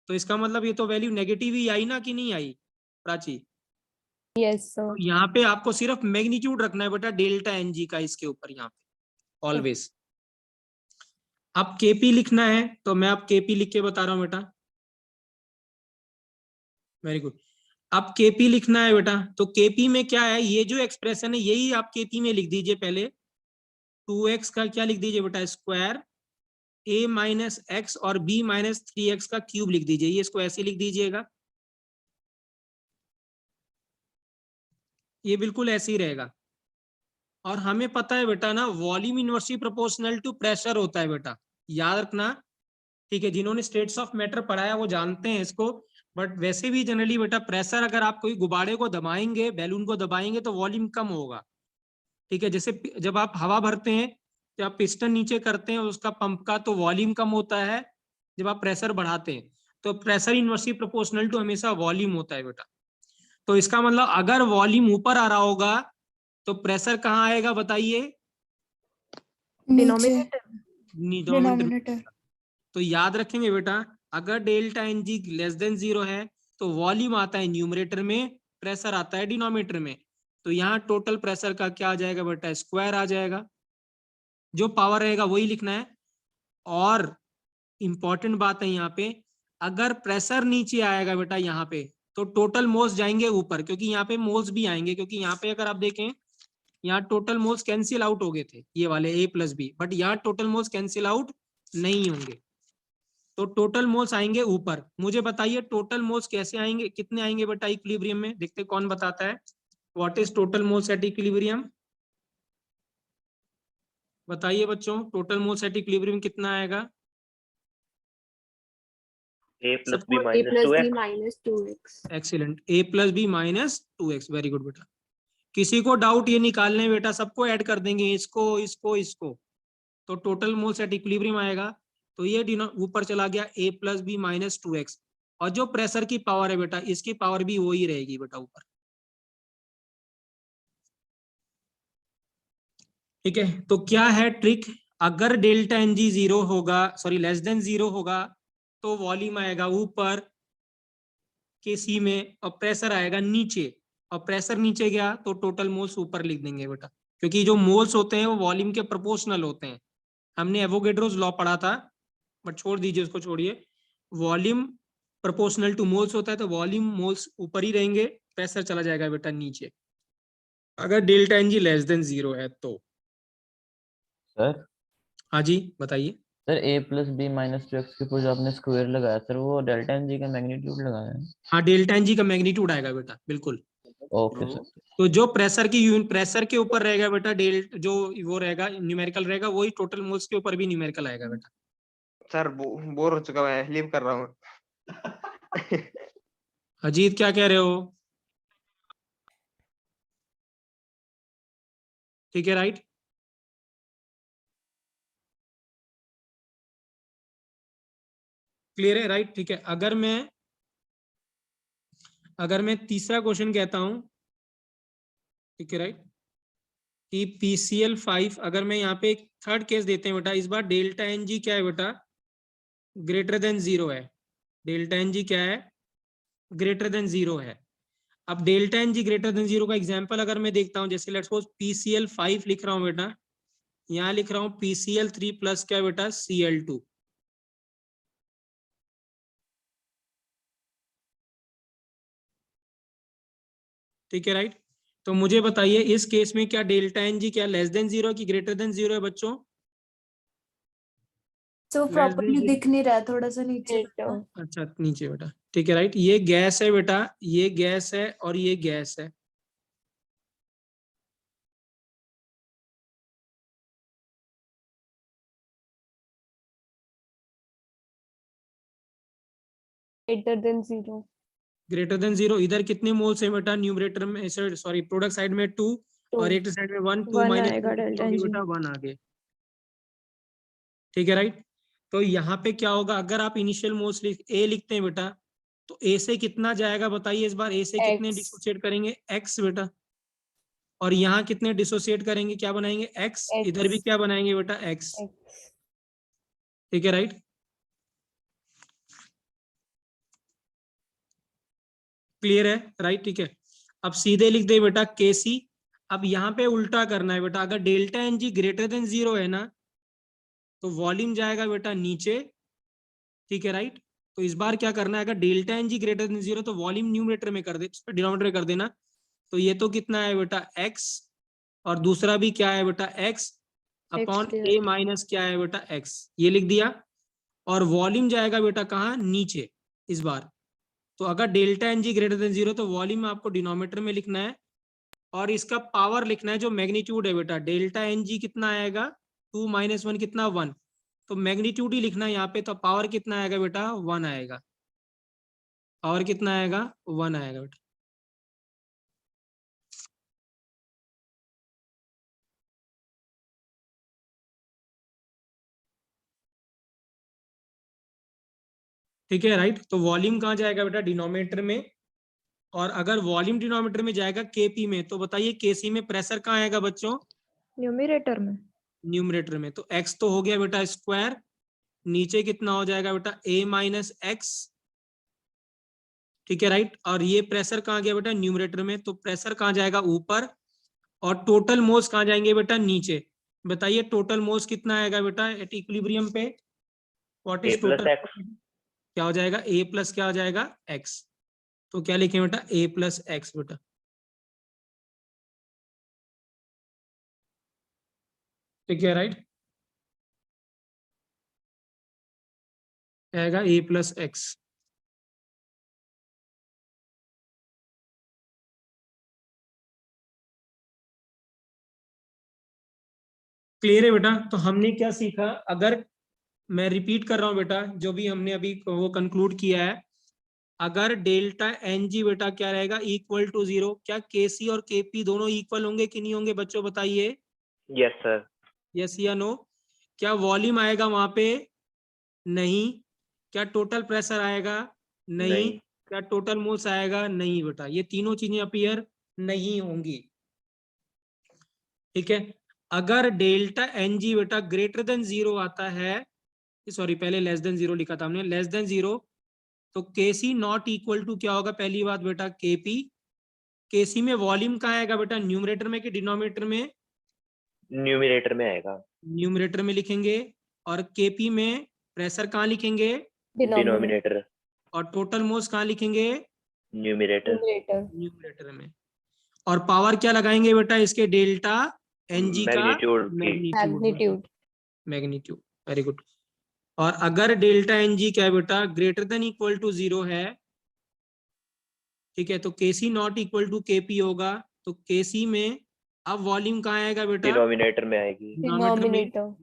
तो इसका मतलब ये तो वैल्यू नेगेटिव ही आई ना, कि नहीं आई प्राची। यस तो सर। यहाँ पे आपको सिर्फ मैग्नीट्यूड रखना है बेटा डेल्टा एन जी का इसके ऊपर, यहाँ पे ऑलवेज। अब केपी लिखना है, तो मैं अब केपी लिख के बता रहा हूँ बेटा, वेरी गुड। अब केपी लिखना है बेटा, तो केपी में क्या है, ये जो एक्सप्रेशन है यही आप केपी में लिख दीजिए पहले। 2x का क्या लिख दीजिए बेटा, स्क्वायर, a माइनस एक्स और b माइनस 3x का क्यूब लिख दीजिए, ये इसको ऐसे लिख दीजिएगा, ये बिल्कुल ऐसे ही रहेगा। और हमें पता है बेटा ना, volume inversely proportional to pressure होता है बेटा, याद रखना, ठीक है। जिन्होंने स्टेट्स ऑफ मैटर पढ़ा है वो जानते हैं इसको, बट वैसे भी जनरली बेटा प्रेशर, अगर आप कोई गुब्बारे को दबाएंगे, बैलून को दबाएंगे तो वॉल्यूम कम होगा, ठीक है। जैसे जब आप हवा भरते हैं, जब आप पिस्टन नीचे करते हैं उसका पंप का, तो वॉल्यूम कम होता है। जब आप प्रेशर बढ़ाते हैं तो प्रेशर इनवर्सली प्रोपोर्शनल टू हमेशा वॉल्यूम होता है बेटा। तो इसका मतलब अगर वॉल्यूम ऊपर आ रहा होगा तो प्रेशर कहाँ आएगा बताइए, नीचे डिनोमिनेटर। डिनोमिनेटर। तो याद रखेंगे बेटा, अगर delta N G less than 0 है तो वॉल्यूम आता है न्यूमरेटर में, प्रेशर आता है डिनोमिनेटर में। तो यहाँ टोटल प्रेशर का क्या आ जाएगा बेटा, स्क्वायर आ जाएगा, जो पावर रहेगा वही लिखना है। और इंपॉर्टेंट बात है यहाँ पे, अगर प्रेशर नीचे आएगा बेटा यहाँ पे, तो टोटल मोल्स जाएंगे ऊपर, क्योंकि यहाँ पे मोल्स भी आएंगे, क्योंकि यहाँ पे अगर आप देखें, यहाँ टोटल मोल्स कैंसिल आउट हो गए थे ये वाले a प्लस बी, बट यहाँ टोटल मोल्स कैंसिल आउट नहीं होंगे, तो टोटल मोल्स आएंगे ऊपर। मुझे बताइए टोटल मोल्स कैसे आएंगे, कितने आएंगे बेटा इक्विलिब्रियम में, देखते कौन बताता है। What is total moles at equilibrium, बताइए बच्चों, टोटल मोल्स एट इक्विलिब्रियम कितना आएगा। a plus b A minus plus 2x। b minus 2x। Excellent, a plus B minus 2x, very good बेटा। किसी को डाउट ये निकालने बेटा, सबको ऐड कर देंगे, इसको इसको इसको, तो टोटल मोल्स एट इक्विलिब्रियम आएगा। तो ये ऊपर चला गया a plus B minus 2x, और जो प्रेशर की पावर है बेटा इसकी पावर भी वही रहेगी बेटा ऊपर, ठीक है। तो क्या है ट्रिक, अगर डेल्टा एन जी 0 होगा, सॉरी लेस देन 0 होगा, तो वॉल्यूम आएगा ऊपर के सी में, और प्रेशर आएगा नीचे, और प्रेशर नीचे गया तो टोटल मोल्स ऊपर लिख देंगे बेटा, क्योंकि जो मोल्स होते हैं वो वॉल्यूम के प्रोपोर्शनल होते हैं। हमने एवोगेड्रोस लॉ पढ़ा था, बट छोड़ दीजिए उसको, छोड़िए। वॉल्यूम प्रोपोर्शनल टू मोल्स होता है, तो वॉल्यूम मोल्स ऊपर ही रहेंगे, प्रेशर चला जाएगा बेटा नीचे, अगर delta N G less than 0 है तो। सर हाँ जी बताइए। Sir a plus B minus 2x के ऊपर जो आपने स्क्वायर लगाया सर, वो डेल्टा एन जी का मैग्नीट्यूड लगाया है। हाँ डेल्टा एन जी का मैग्नीट्यूड आएगा बेटा, बिल्कुल। Okay sir. तो जो प्रेशर की यूनिट प्रेशर के ऊपर रहेगा बेटा, जो वो रहेगा न्यूमेरिकल रहेगा, वही टोटल मोल्स के ऊपर भी न्यूमेरिकल आएगा बेटा। सर बोर हो चुका, मैं लीव कर रहा हूँ। अजीत क्या कह रहे हो, ठीक है राइट। क्लियर है राइट, ठीक है। अगर मैं तीसरा क्वेश्चन कहता हूं, ठीक है राइट, कि PCl5 अगर मैं यहाँ पे एक थर्ड केस देते हैं बेटा, इस बार डेल्टा एन जी क्या है बेटा, ग्रेटर देन 0 है। डेल्टा एन जी क्या है, ग्रेटर देन 0 है। अब delta N G greater than 0 का एग्जांपल अगर मैं देखता हूँ, जैसे लेट्स सपोज PCl5 लिख रहा हूँ बेटा, यहाँ लिख रहा हूँ PCl3 प्लस क्या बेटा, Cl2। ठीक है, राइट। तो मुझे बताइए इस केस में क्या डेल्टा एन जी क्या लेस देन 0 की ग्रेटर देन 0 है बच्चों? तो Less than प्रॉपर्ली 0। दिख नहीं रहा है, थोड़ा सा नीचे करना। अच्छा नीचे बेटा, ठीक है, राइट। ये गैस है बेटा, ये गैस है और ये गैस है। greater than 0. ग्रेटर देन 0, इधर कितने मोल्स है बेटा, न्यूमरेटर में, सॉरी प्रोडक्ट साइड में 2 और एक साइड में 1, 2 1 माइनस आएगा डेल्टा एन जी। बेटा 1 आ गए। ठीक है, राइट। तो यहाँ पे क्या होगा, अगर आप इनिशियल मोल्स ए लिखते हैं बेटा, तो ए से कितना जाएगा बताइए इस बार, ए से कितने X. डिसोसिएट करेंगे, एक्स बेटा। और यहाँ कितने डिसोसिएट करेंगे, क्या बनाएंगे, एक्स। इधर भी X. क्या बनाएंगे बेटा, एक्स। X. ठीक है, राइट। क्लियर है, राइट, ठीक है। अब सीधे लिख दे बेटा केसी। अब यहाँ पे उल्टा करना है बेटा, अगर delta N G greater than 0 है ना, तो वॉल्यूम जाएगा बेटा नीचे। ठीक है, राइट। तो इस बार क्या करना है, अगर delta N G greater than 0 तो वॉल्यूम न्यूमरेटर में कर दे, डिनोमिनेटर में कर देना। तो ये तो कितना है बेटा, एक्स, और दूसरा भी क्या है बेटा, एक्स अपॉन clear। ए माइनस क्या है बेटा, एक्स। ये लिख दिया। और वॉल्यूम जाएगा बेटा कहाँ, नीचे इस बार। तो अगर delta N G greater than 0 तो वॉल्यूम आपको डिनोमिनेटर में लिखना है, और इसका पावर लिखना है जो मैग्नीट्यूड है बेटा। डेल्टा एन जी कितना आएगा, 2 माइनस 1 कितना, 1। तो मैग्नीट्यूड ही लिखना है यहाँ पे, तो पावर कितना आएगा बेटा, 1 आएगा। पावर कितना आएगा, 1 आएगा बेटा। ठीक है, राइट। तो वॉल्यूम कहाँ जाएगा बेटा, डिनोमिनेटर में। और अगर वॉल्यूम डिनोमिनेटर में जाएगा केपी में, तो बताइए केसी में प्रेशर कहाँ आएगा बच्चों, न्यूमरेटर में। न्यूमरेटर में। तो एक्स तो हो गया बेटा स्क्वायर, नीचे कितना हो जाएगा बेटा, ए माइनस एक्स। ठीक है, राइट। और ये प्रेशर कहाँ गया बेटा, न्यूमरेटर में। तो प्रेशर कहाँ जाएगा, ऊपर। और टोटल मोल्स कहाँ जाएंगे बेटा, नीचे। बताइए टोटल मोल्स कितना आएगा बेटा एट इक्विलिब्रियम पे, व्हाट इज टोटल, क्या हो जाएगा, ए प्लस क्या हो जाएगा, एक्स। तो क्या लिखें बेटा, ए प्लस एक्स बेटा। ठीक है, राइट, आएगा ए प्लस एक्स। क्लियर है बेटा। तो हमने क्या सीखा, अगर मैं रिपीट कर रहा हूं बेटा, जो भी हमने अभी वो कंक्लूड किया है, अगर डेल्टा एन जी बेटा क्या रहेगा, इक्वल टू 0, क्या केसी और केपी दोनों इक्वल होंगे कि नहीं होंगे बच्चों, बताइए। Yes sir. यस या नो। क्या वॉल्यूम आएगा वहां पे, नहीं। क्या टोटल प्रेशर आएगा, नहीं। क्या टोटल मोल्स आएगा, नहीं बेटा। ये तीनों चीजें अपीयर नहीं होंगी। ठीक है। अगर डेल्टा एन जी बेटा ग्रेटर देन 0 आता है, सॉरी पहले लेस देन 0 लिखा था हमने, लेस देन 0, तो केसी नॉट इक्वल टू क्या होगा, पहली बात बेटा केपी। केसी में वॉल्यूम कहाँ आएगा बेटा, न्यूमरेटर में कि डिनोमिनेटर में, न्यूमरेटर में आएगा। न्यूमरेटर में लिखेंगे। और केपी में प्रेशर कहाँ लिखेंगे, डिनोमिनेटर। और टोटल मोल्स कहाँ लिखेंगे, न्यूमरेटर। न्यूमरेटर में। और पावर क्या लगाएंगे बेटा इसके, डेल्टा एनजी का मैग्नीट्यूड की। मैग्नीट्यूड। Magnitude, very good. और अगर डेल्टा एनजी क्या है बेटा, ग्रेटर देन इक्वल टू 0 है, ठीक है, तो केसी नॉट इक्वल टू केपी होगा। तो केसी में अब वॉल्यूम कहाँ आएगा बेटा, डिनोमिनेटर में आएगी। डिनोमिनेटर में।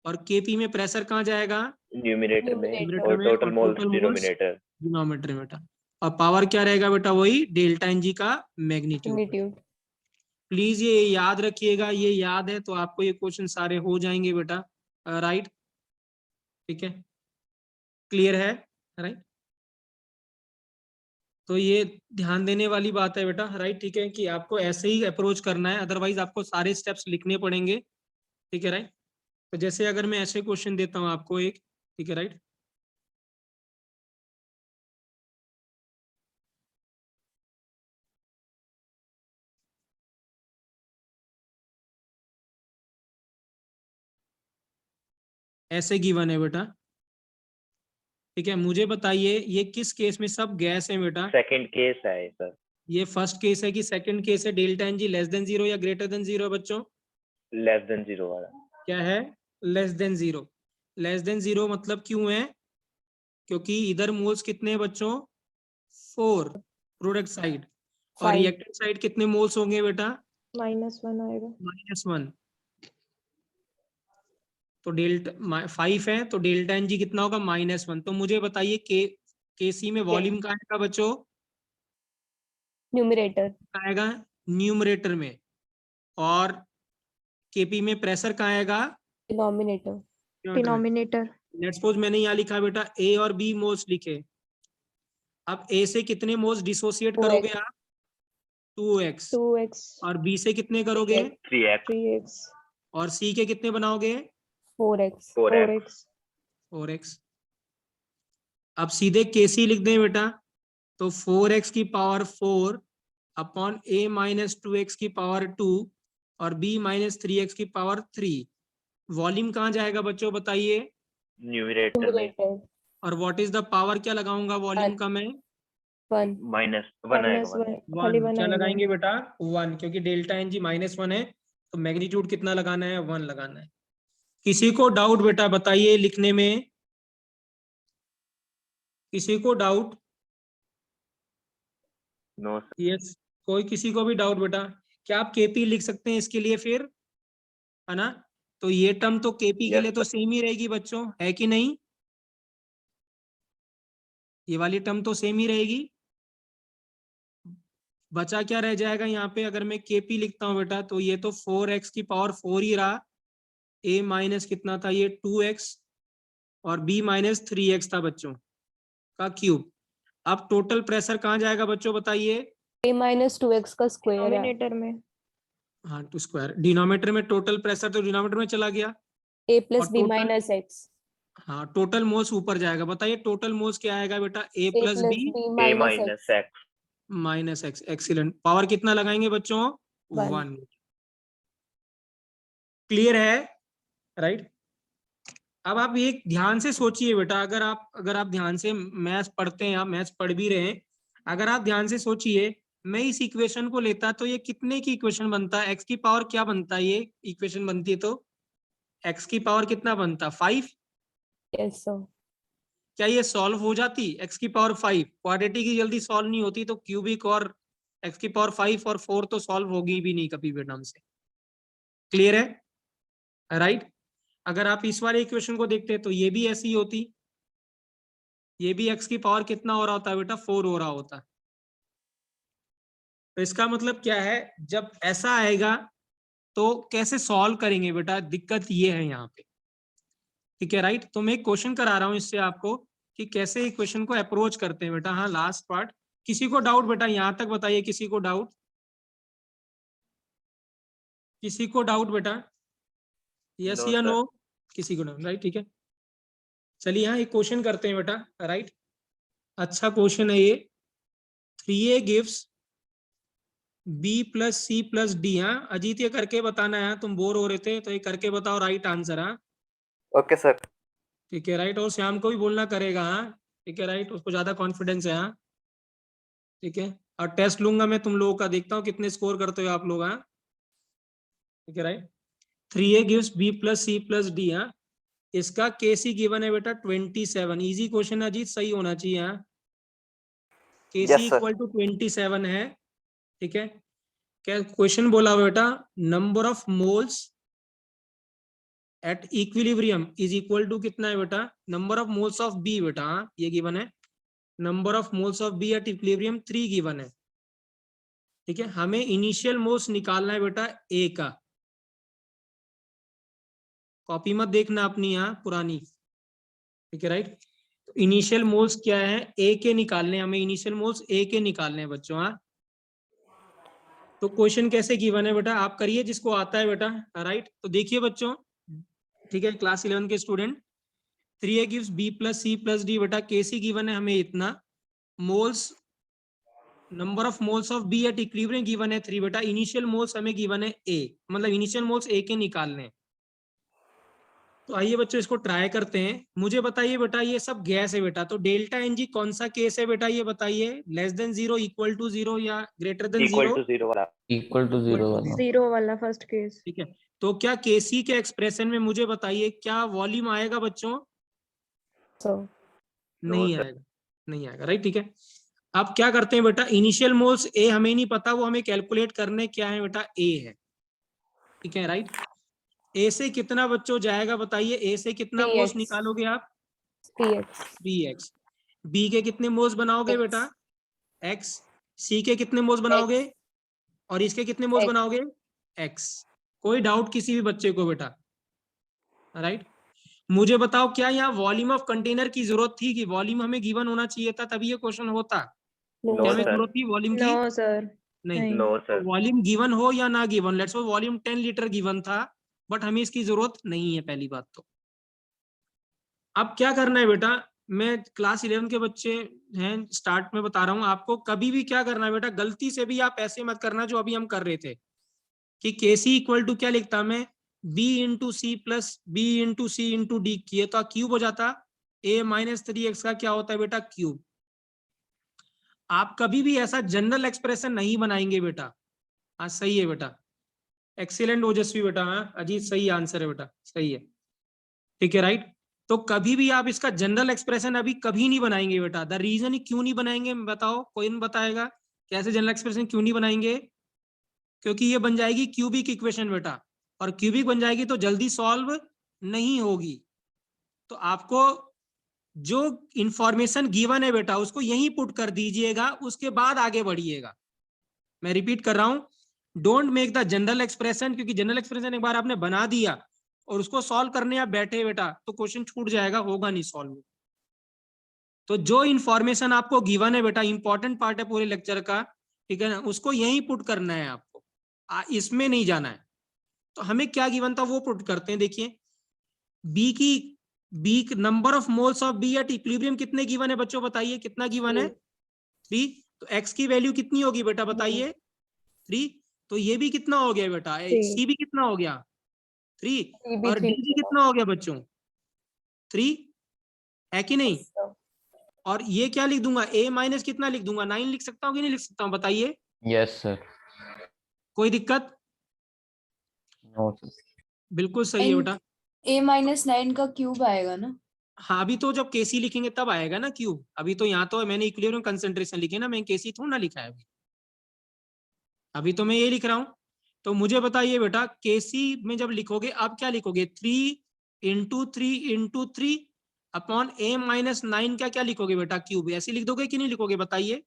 और केपी में प्रेशर कहाँ जाएगा, न्यूमरेटर में। न्यूमरेटर और में। टोटल और moles total moles denominator. Denominator में बेटा। और पावर क्या रहेगा बेटा, वही डेल्टा एनजी का मैग्नीट्यूड। प्लीज ये याद रखिएगा, ये याद है तो आपको ये क्वेश्चन सारे हो जाएंगे बेटा, राइट। ठीक है, क्लियर है, राइट। तो ये ध्यान देने वाली बात है बेटा, राइट, ठीक है, कि आपको ऐसे ही अप्रोच करना है, अदरवाइज आपको सारे स्टेप्स लिखने पड़ेंगे, ठीक है, राइट। तो जैसे अगर मैं ऐसे क्वेश्चन देता हूँ आपको एक, ठीक है, राइट, ऐसे गिवन है बेटा, ठीक है, मुझे बताइए ये किस केस में सब गैस है बेटा। सेकंड केस है सर। ये फर्स्ट केस है कि सेकंड केस है, delta N G less than 0 या ग्रेटर देन 0 है बच्चों? लेस देन 0 वाला। क्या है? Less than 0। लेस देन 0 मतलब क्यों है? क्योंकि इधर मोल्स कितने हैं बच्चों? 4 प्रोडक्ट साइड, और 5 रिएक्टेंट साइड कितने मोल्स होंगे बेटा? -1 आएगा। -1। तो डेल्टा 5 है, तो डेल्टा एन जी कितना होगा? -1। तो मुझे बताइए के सी में वॉल्यूम कहाँ आएगा बच्चों? न्यूमरेटर कहाँ आएगा? न्यूमरेटर में। और केपी में प्रेशर कहाँ आएगा? Denominator denominator. लेट्स सपोज मैंने यहाँ लिखा बेटा ए और बी मोल्स लिखे। अब ए से कितने मोल्स डिसोसिएट 4x करोगे आप? 2x। 2x और बी से कितने करोगे? 3x 3x और सी के कितने बनाओगे? 4x 4x 4x। अब सीधे केसी लिख दें बेटा, तो 4x की power 4 upon a minus 2x की पावर 2 और b माइनस 3x की पावर 3। वॉल्यूम कहाँ जाएगा बच्चों बताइए? न्यूमरेटर में। न्यूमरेटर और व्हाट इज द पावर, क्या लगाऊंगा वॉल्यूम का मैं? 1 -1 आएगा। -1 खाली 1 क्या आएगा। लगाएंगे बेटा? 1, क्योंकि डेल्टा एन जी -1 है, तो मैग्नीट्यूड कितना लगाना है? 1 लगाना है। किसी को डाउट बेटा बताइए लिखने में? किसी को डाउट? No sir. यस, कोई किसी को भी डाउट बेटा? क्या आप केपी लिख सकते हैं इसके लिए फिर, है ना? तो ये टर्म तो केपी के Yes, लिए तो सेम ही रहेगी बच्चों, है कि नहीं? ये वाली टर्म तो सेम ही रहेगी। बचा क्या रह जाएगा यहाँ पे? अगर मैं केपी लिखता हूँ बेटा, तो ये तो 4x की पावर 4 ही रहा, a माइनस कितना था ये? 2x, और b माइनस 3x था बच्चों का क्यूब। अब टोटल प्रेशर कहाँ जाएगा बच्चों बताइए? a - 2x का स्क्वायर है डिनोमिनेटर में हाँ, टू स्क्वायर। डिनोमिनेटर में टोटल प्रेशर तो डिनोमिनेटर में चला गया, a + और b टोटल, - x हाँ, टोटल मोल्स ऊपर जाएगा। बताइए टोटल मोल्स क्या आएगा बेटा? a a plus + B b a - x - x minus x. Excellent. Power कितना लगाएंगे बच्चों? 1 1। क्लियर है, राइट? अब आप ये ध्यान से सोचिए बेटा, अगर आप ध्यान से मैथ्स पढ़ते हैं, आप मैथ्स पढ़ भी रहे हैं, अगर आप ध्यान से सोचिए, मैं इस इक्वेशन को लेता तो ये कितने की इक्वेशन बनता है? एक्स की पावर क्या बनता है? ये इक्वेशन बनती है तो एक्स की पावर कितना बनता? 5। yes sir क्या ये सॉल्व हो जाती? एक्स की पावर 5 क्वाड्रेटिक की जल्दी सॉल्व नहीं होती, तो क्यूबिक और एक्स की पावर 5 और 4 तो सॉल्व होगी भी नहीं कभी भी नाम से। क्लियर है, राइट? अगर आप इस वाले इक्वेशन को देखते हैं तो ये भी ऐसी होती, ये भी एक्स की पावर कितना हो रहा होता है बेटा? 4 हो रहा होता। तो इसका मतलब क्या है, जब ऐसा आएगा तो कैसे सॉल्व करेंगे बेटा? दिक्कत ये है यहाँ पे, ठीक है, राइट? तो मैं एक क्वेश्चन करा रहा हूँ इससे आपको कि कैसे इक्वेशन को अप्रोच करते हैं बेटा। हाँ, लास्ट पार्ट। किसी को डाउट बेटा यहाँ तक बताइए? किसी को डाउट? किसी को डाउट बेटा? यस नो या सर। नो? किसी को डाउट, राइट, ठीक है। चलिए यहाँ एक क्वेश्चन करते हैं बेटा, राइट? अच्छा क्वेश्चन है ये। 3a gives b + c + d। हाँ अजीत, ये करके बताना है, तुम बोर हो रहे थे तो ये करके बताओ राइट आंसर। हाँ ओके सर। ठीक है, राइट। और श्याम को भी बोलना करेगा। हाँ ठीक है, राइट, उसको ज्यादा कॉन्फिडेंस है। हाँ ठीक है, और टेस्ट लूंगा मैं तुम लोगों का, देखता हूँ कितने स्कोर करते हो आप लोग। हाँ ठीक है, right. 3a gives b + c + d। हाँ इसका केसी गिवन है बेटा 27। इजी क्वेश्चन अजीत, सही होना चाहिए। हाँ केसी इक्वल टू 27 है, ठीक है। क्या क्वेश्चन बोला बेटा? Number of moles at equilibrium is equal to कितना है बेटा? Number of moles of B बेटा। हाँ ये गिवन है। Number of moles of B at equilibrium 3 given है, ठीक है। हमें इनिशियल मोल्स निकालना है बेटा ए का। कॉपी मत देखना अपनी यहाँ पुरानी, ठीक है, राइट। तो इनिशियल मोल्स क्या है, ए के निकालने, हमें इनिशियल मोल्स ए के निकालने हैं बच्चों। हाँ, तो क्वेश्चन कैसे गिवन है बेटा, आप करिए जिसको आता है बेटा। राइट, तो देखिए बच्चों, ठीक है, क्लास 11 के student, 3a gives b plus c plus d बेटा, केसी गिवन है हमें इतना, moles, number of moles of B at equilibrium given है 3 बेटा, इनिशियल मोल्स हमें गिवन है ए, मतलब इनिशियल मोल्स ए के निकालने हैं। तो आइए बच्चों इसको ट्राई करते हैं। मुझे बताइए बेटा, ये सब गैस है बेटा, तो डेल्टा एन जी कौन सा केस है बेटा, ये बताइए, लेस देन 0, इक्वल टू 0 या ग्रेटर देन इक्वल 0? टू 0 वाला। इक्वल टू 0 वाला। 0 वाला फर्स्ट केस। ठीक है, तो क्या केसी के एक्सप्रेशन में मुझे बताइए क्या वॉल्यूम आएगा बच्चों? So, नहीं sir. आएगा, नहीं आएगा। राइट, ठीक है। अब क्या करते हैं बेटा, इनिशियल मोल्स ए हमें नहीं पता, वो हमें कैलकुलेट करने क्या है बेटा, ए है। ठीक है, राइट। ए से कितना बच्चों जाएगा बताइए, ए से कितना मोल्स 3x. निकालोगे आप? 3x. 3x। बी के कितने मोल्स बनाओगे X. बेटा? x। सी के कितने मोल्स बनाओगे? और इसके कितने मोल्स X. बनाओगे? x। कोई डाउट किसी भी बच्चे को बेटा? राइट, मुझे बताओ क्या यहाँ वॉल्यूम ऑफ कंटेनर की जरूरत थी कि वॉल्यूम हमें गिवन होना चाहिए था तभी ये क्वेश्चन होता? No, No, क्या हमें sir. जरूरत थी वॉल्यूम की? नो सर, नहीं। No sir. वॉल्यूम गिवन हो या ना given, let's suppose volume 10 litre given था, बट हमें इसकी जरूरत नहीं है, पहली बात तो। अब क्या करना है बेटा, मैं क्लास 11 के बच्चे हैं, स्टार्ट में बता रहा हूं आपको, कभी भी क्या करना है बेटा, गलती से भी आप ऐसे मत करना जो अभी हम कर रहे थे कि केसी इक्वल टू क्या लिखता मैं, B into C plus B into C into D किए तो क्यूब हो जाता, ए माइनस 3x का क्या होता है बेटा, क्यूब। आप कभी भी ऐसा जनरल एक्सप्रेशन नहीं बनाएंगे बेटा। हाँ सही है बेटा, एक्सीलेंट ओजस्वी बेटा, हाँ अजीत सही आंसर है बेटा, सही है। ठीक है, राइट। तो कभी भी आप इसका जनरल एक्सप्रेशन अभी कभी नहीं बनाएंगे बेटा। द रीजन क्यों नहीं बनाएंगे बताओ, कोई नहीं बताएगा कैसे जनरल एक्सप्रेशन क्यों नहीं बनाएंगे? क्योंकि ये बन जाएगी क्यूबिक इक्वेशन बेटा, और क्यूबिक बन जाएगी तो जल्दी सॉल्व नहीं होगी। तो आपको जो इंफॉर्मेशन गिवन है बेटा उसको यहीं पुट कर दीजिएगा, उसके बाद आगे बढ़िएगा। मैं रिपीट कर रहा हूं, don't make the general expression, क्योंकि जनरल एक्सप्रेशन एक बार आपने बना दिया और उसको सॉल्व करने आप बैठे बेटा तो क्वेश्चन छूट जाएगा, होगा नहीं सॉल्व। तो जो इंफॉर्मेशन आपको गिवन है बेटा, इंपॉर्टेंट पार्ट है पूरे लेक्चर का, ठीक है ना, उसको यहीं पुट करना है आपको, इसमें नहीं जाना है। तो हमें क्या गिवन था वो पुट करते हैं। देखिए B number of moles of B at equilibrium कितने गिवन है बच्चों, बताइए कितना गिवन है? 3। तो x की वैल्यू कितनी होगी बेटा बताइए? 3। तो ये भी कितना हो गया बेटा, सी भी कितना हो गया? 3। और डी भी कितना हो गया बच्चों? 3 है कि नहीं? और ये क्या लिख दूंगा, a माइनस कितना लिख दूंगा, 9 लिख सकता हूँ कि नहीं लिख सकता हूँ बताइए? Yes sir. कोई दिक्कत? No sir. बिल्कुल सही है बेटा। a-9 का क्यूब आएगा ना? हाँ, अभी तो जब केसी लिखेंगे तब आएगा ना क्यूब, अभी तो यहाँ तो मैंने इक्विलिब्रियम कंसंट्रेशन लिखे ना, मैं केसी थोड़ा ना लिखा है अभी तो मैं ये लिख रहा हूँ। तो मुझे बताइए बेटा, केसी में जब लिखोगे आप क्या लिखोगे, 3 into 3 into 3 upon a minus 9 का क्या लिखोगे बेटा, क्यूब। ऐसे लिख दोगे कि नहीं लिखोगे बताइए?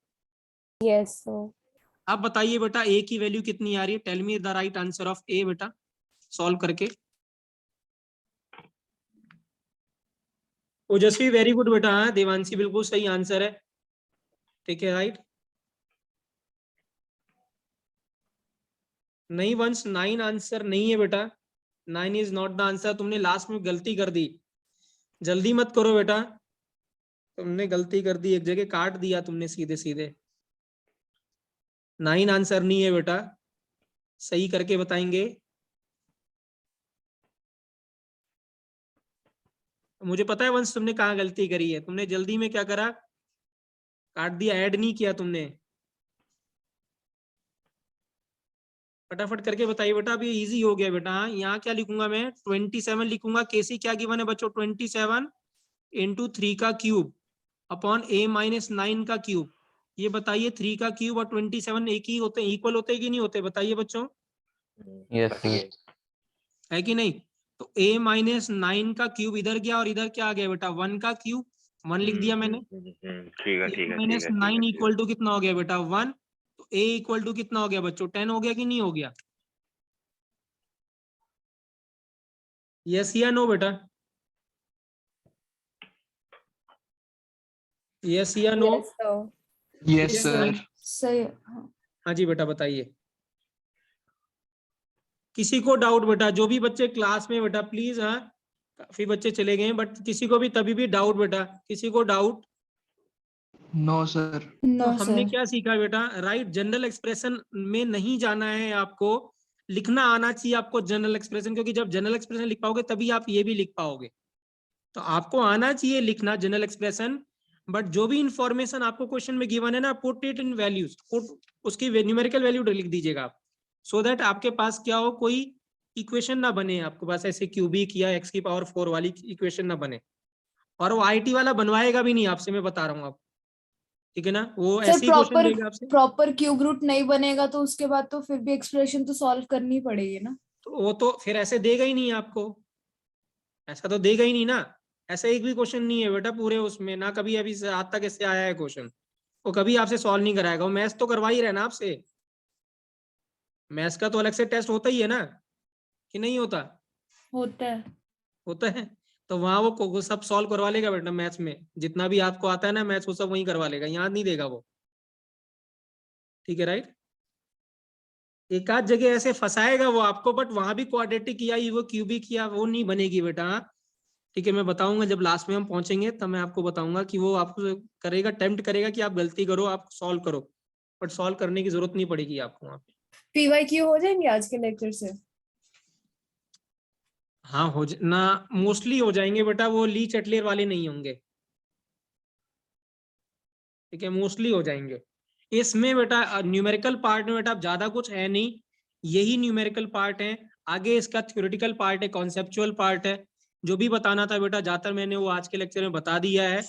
Yes, sir. अब बताइए बेटा a की वैल्यू कितनी आ रही है, tell me the right answer of a बेटा, सॉल्व करके। ओजस्वी वेरी गुड बेटा, हाँ देवांशी बिल्कुल सही आंसर है। ठीक है, राइट। नहीं वंश, 9 आंसर नहीं है बेटा, 9 इज नॉट द आंसर। तुमने लास्ट में गलती कर दी, जल्दी मत करो बेटा, तुमने गलती कर दी, एक जगह काट दिया तुमने सीधे सीधे। 9 आंसर नहीं है बेटा, सही करके बताएंगे। मुझे पता है वंश तुमने कहाँ गलती करी है, तुमने जल्दी में क्या करा, काट दिया, ऐड नहीं किया तुमने। फटाफट करके बताइए बेटा, अब ये इजी हो गया बेटा। हाँ, यहाँ क्या लिखूंगा मैं, 27 लिखूंगा। केसी क्या गिवन है बच्चों, 27 इंटू 3 का क्यूब अपॉन a माइनस 9 का क्यूब। ये बताइए 3 का क्यूब और 27 एक ही होते हैं, इक्वल होते हैं कि नहीं होते, बताइए बच्चों? Yes sir. है कि नहीं? तो a माइनस 9 का क्यूब इधर गया और इधर क्या आ गया बेटा, 1 का क्यूब, 1 लिख दिया मैंने। ठीक है, ठीक है, माइनस ठीक है, 9 ठीक है। इक्वल टू कितना हो गया बेटा, 1। तो a इक्वल टू कितना हो गया बच्चों, 10 हो गया कि नहीं हो गया? यस या नो बेटा? यस या no? Yes, sir. Yes sir. सही। हाँ। हाँ जी बेटा बताइए। किसी को डाउट बेटा? जो भी बच्चे क्लास में बेटा प्लीज, हाँ काफी बच्चे चले गए हैं, बट किसी को भी तभी भी डाउट बेटा, किसी को डाउट? No sir. तो No, हमने sir. क्या सीखा बेटा? राइट, जनरल एक्सप्रेशन में नहीं जाना है आपको, लिखना आना चाहिए आपको जनरल एक्सप्रेशन, क्योंकि जब जनरल एक्सप्रेशन लिख पाओगे तभी आप ये भी लिख पाओगे। तो आपको आना चाहिए लिखना जनरल एक्सप्रेशन, बट जो भी इंफॉर्मेशन आपको क्वेश्चन में गिवन है ना, put it in values, put उसकी न्यूमेरिकल वैल्यू लिख दीजिएगा आप, सो दैट आपके पास क्या हो, कोई इक्वेशन ना बने आपके पास ऐसे क्यूबिक या x की पावर 4 वाली इक्वेशन ना बने। और वो आईटी वाला बनवाएगा भी नहीं आपसे, मैं बता रहा हूँ आप, ठीक है ना? वो सर ऐसी क्वेश्चन प्रॉपर देगा आपसे। प्रॉपर क्यूब रूट नहीं बनेगा तो उसके बाद तो फिर भी एक्सप्रेशन तो सॉल्व करनी पड़ेगी ना। तो वो तो फिर ऐसे देगा ही नहीं आपको, ऐसा तो देगा ही नहीं ना। ऐसा एक भी क्वेश्चन नहीं है बेटा पूरे उसमें, ना कभी अभी से आज तक इससे आया है क्वेश्चन, वो कभी आपसे सॉल्व नहीं कराएगा। वो मैथ्स तो करवा ही रहे ना आपसे, मैथ्स का तो अलग से टेस्ट होता ही है ना, कि नहीं होता? होता है। होता है। तो वहां वो सब सॉल्व करवा लेगा बेटा, मैथ्स में जितना भी आपको आता है ना मैथ्स, वो सब वही करवा लेगा, याद नहीं देगा वो, ठीक है राइट? एक आध जगह ऐसे फंसाएगा वो आपको, बट वहां भी क्वाड्रेटिक किया वो क्यूबिक किया वो नहीं बनेगी बेटा, हाँ? ठीक है, मैं बताऊंगा जब लास्ट में हम पहुंचेंगे तब मैं आपको बताऊंगा कि वो आपको करेगा, टेम्प्ट करेगा कि आप गलती करो, आप सॉल्व करो, बट सॉल्व करने की जरूरत नहीं पड़ेगी आपको वहां पे। पीवाईक्यू हो जाएंगे आज के लेक्चर से? हाँ ना, मोस्टली हो जाएंगे बेटा, वो ली चटलेर वाले नहीं होंगे, ठीक है, मोस्टली हो जाएंगे। इसमें बेटा न्यूमेरिकल पार्ट में बेटा अब ज्यादा कुछ है नहीं, यही न्यूमेरिकल पार्ट है। आगे इसका थ्योरेटिकल पार्ट है, कॉन्सेप्चुअल पार्ट है। जो भी बताना था बेटा ज्यादातर मैंने वो आज के लेक्चर में बता दिया है।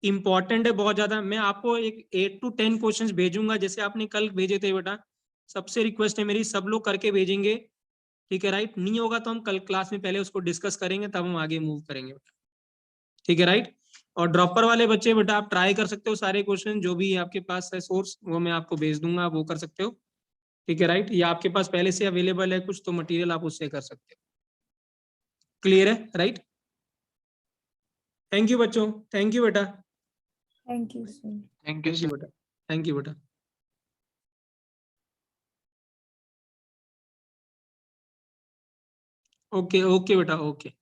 इंपॉर्टेंट है बहुत ज्यादा। मैं आपको एक 8 to 10 क्वेश्चंस भेजूंगा, जैसे आपने कल भेजे थे बेटा। सबसे रिक्वेस्ट है मेरी, सब लोग करके भेजेंगे, ठीक है राइट? नहीं होगा तो हम कल क्लास में पहले उसको डिस्कस करेंगे, तब हम आगे मूव करेंगे बेटा, ठीक है राइट? और ड्रॉपर वाले बच्चे बेटा आप ट्राई कर सकते हो, सारे क्वेश्चन जो भी आपके पास है सोर्स वो मैं आपको भेज दूंगा, आप वो कर सकते हो, ठीक है राइट? या आपके पास पहले से अवेलेबल है कुछ तो मटेरियल, आप उससे कर सकते हो। क्लियर है राइट? थैंक यू बच्चों, थैंक यू बेटा, thank you sir. Thank you thank you sir. बेटा, थैंक यू बेटा। ओके ओके बेटा, ओके।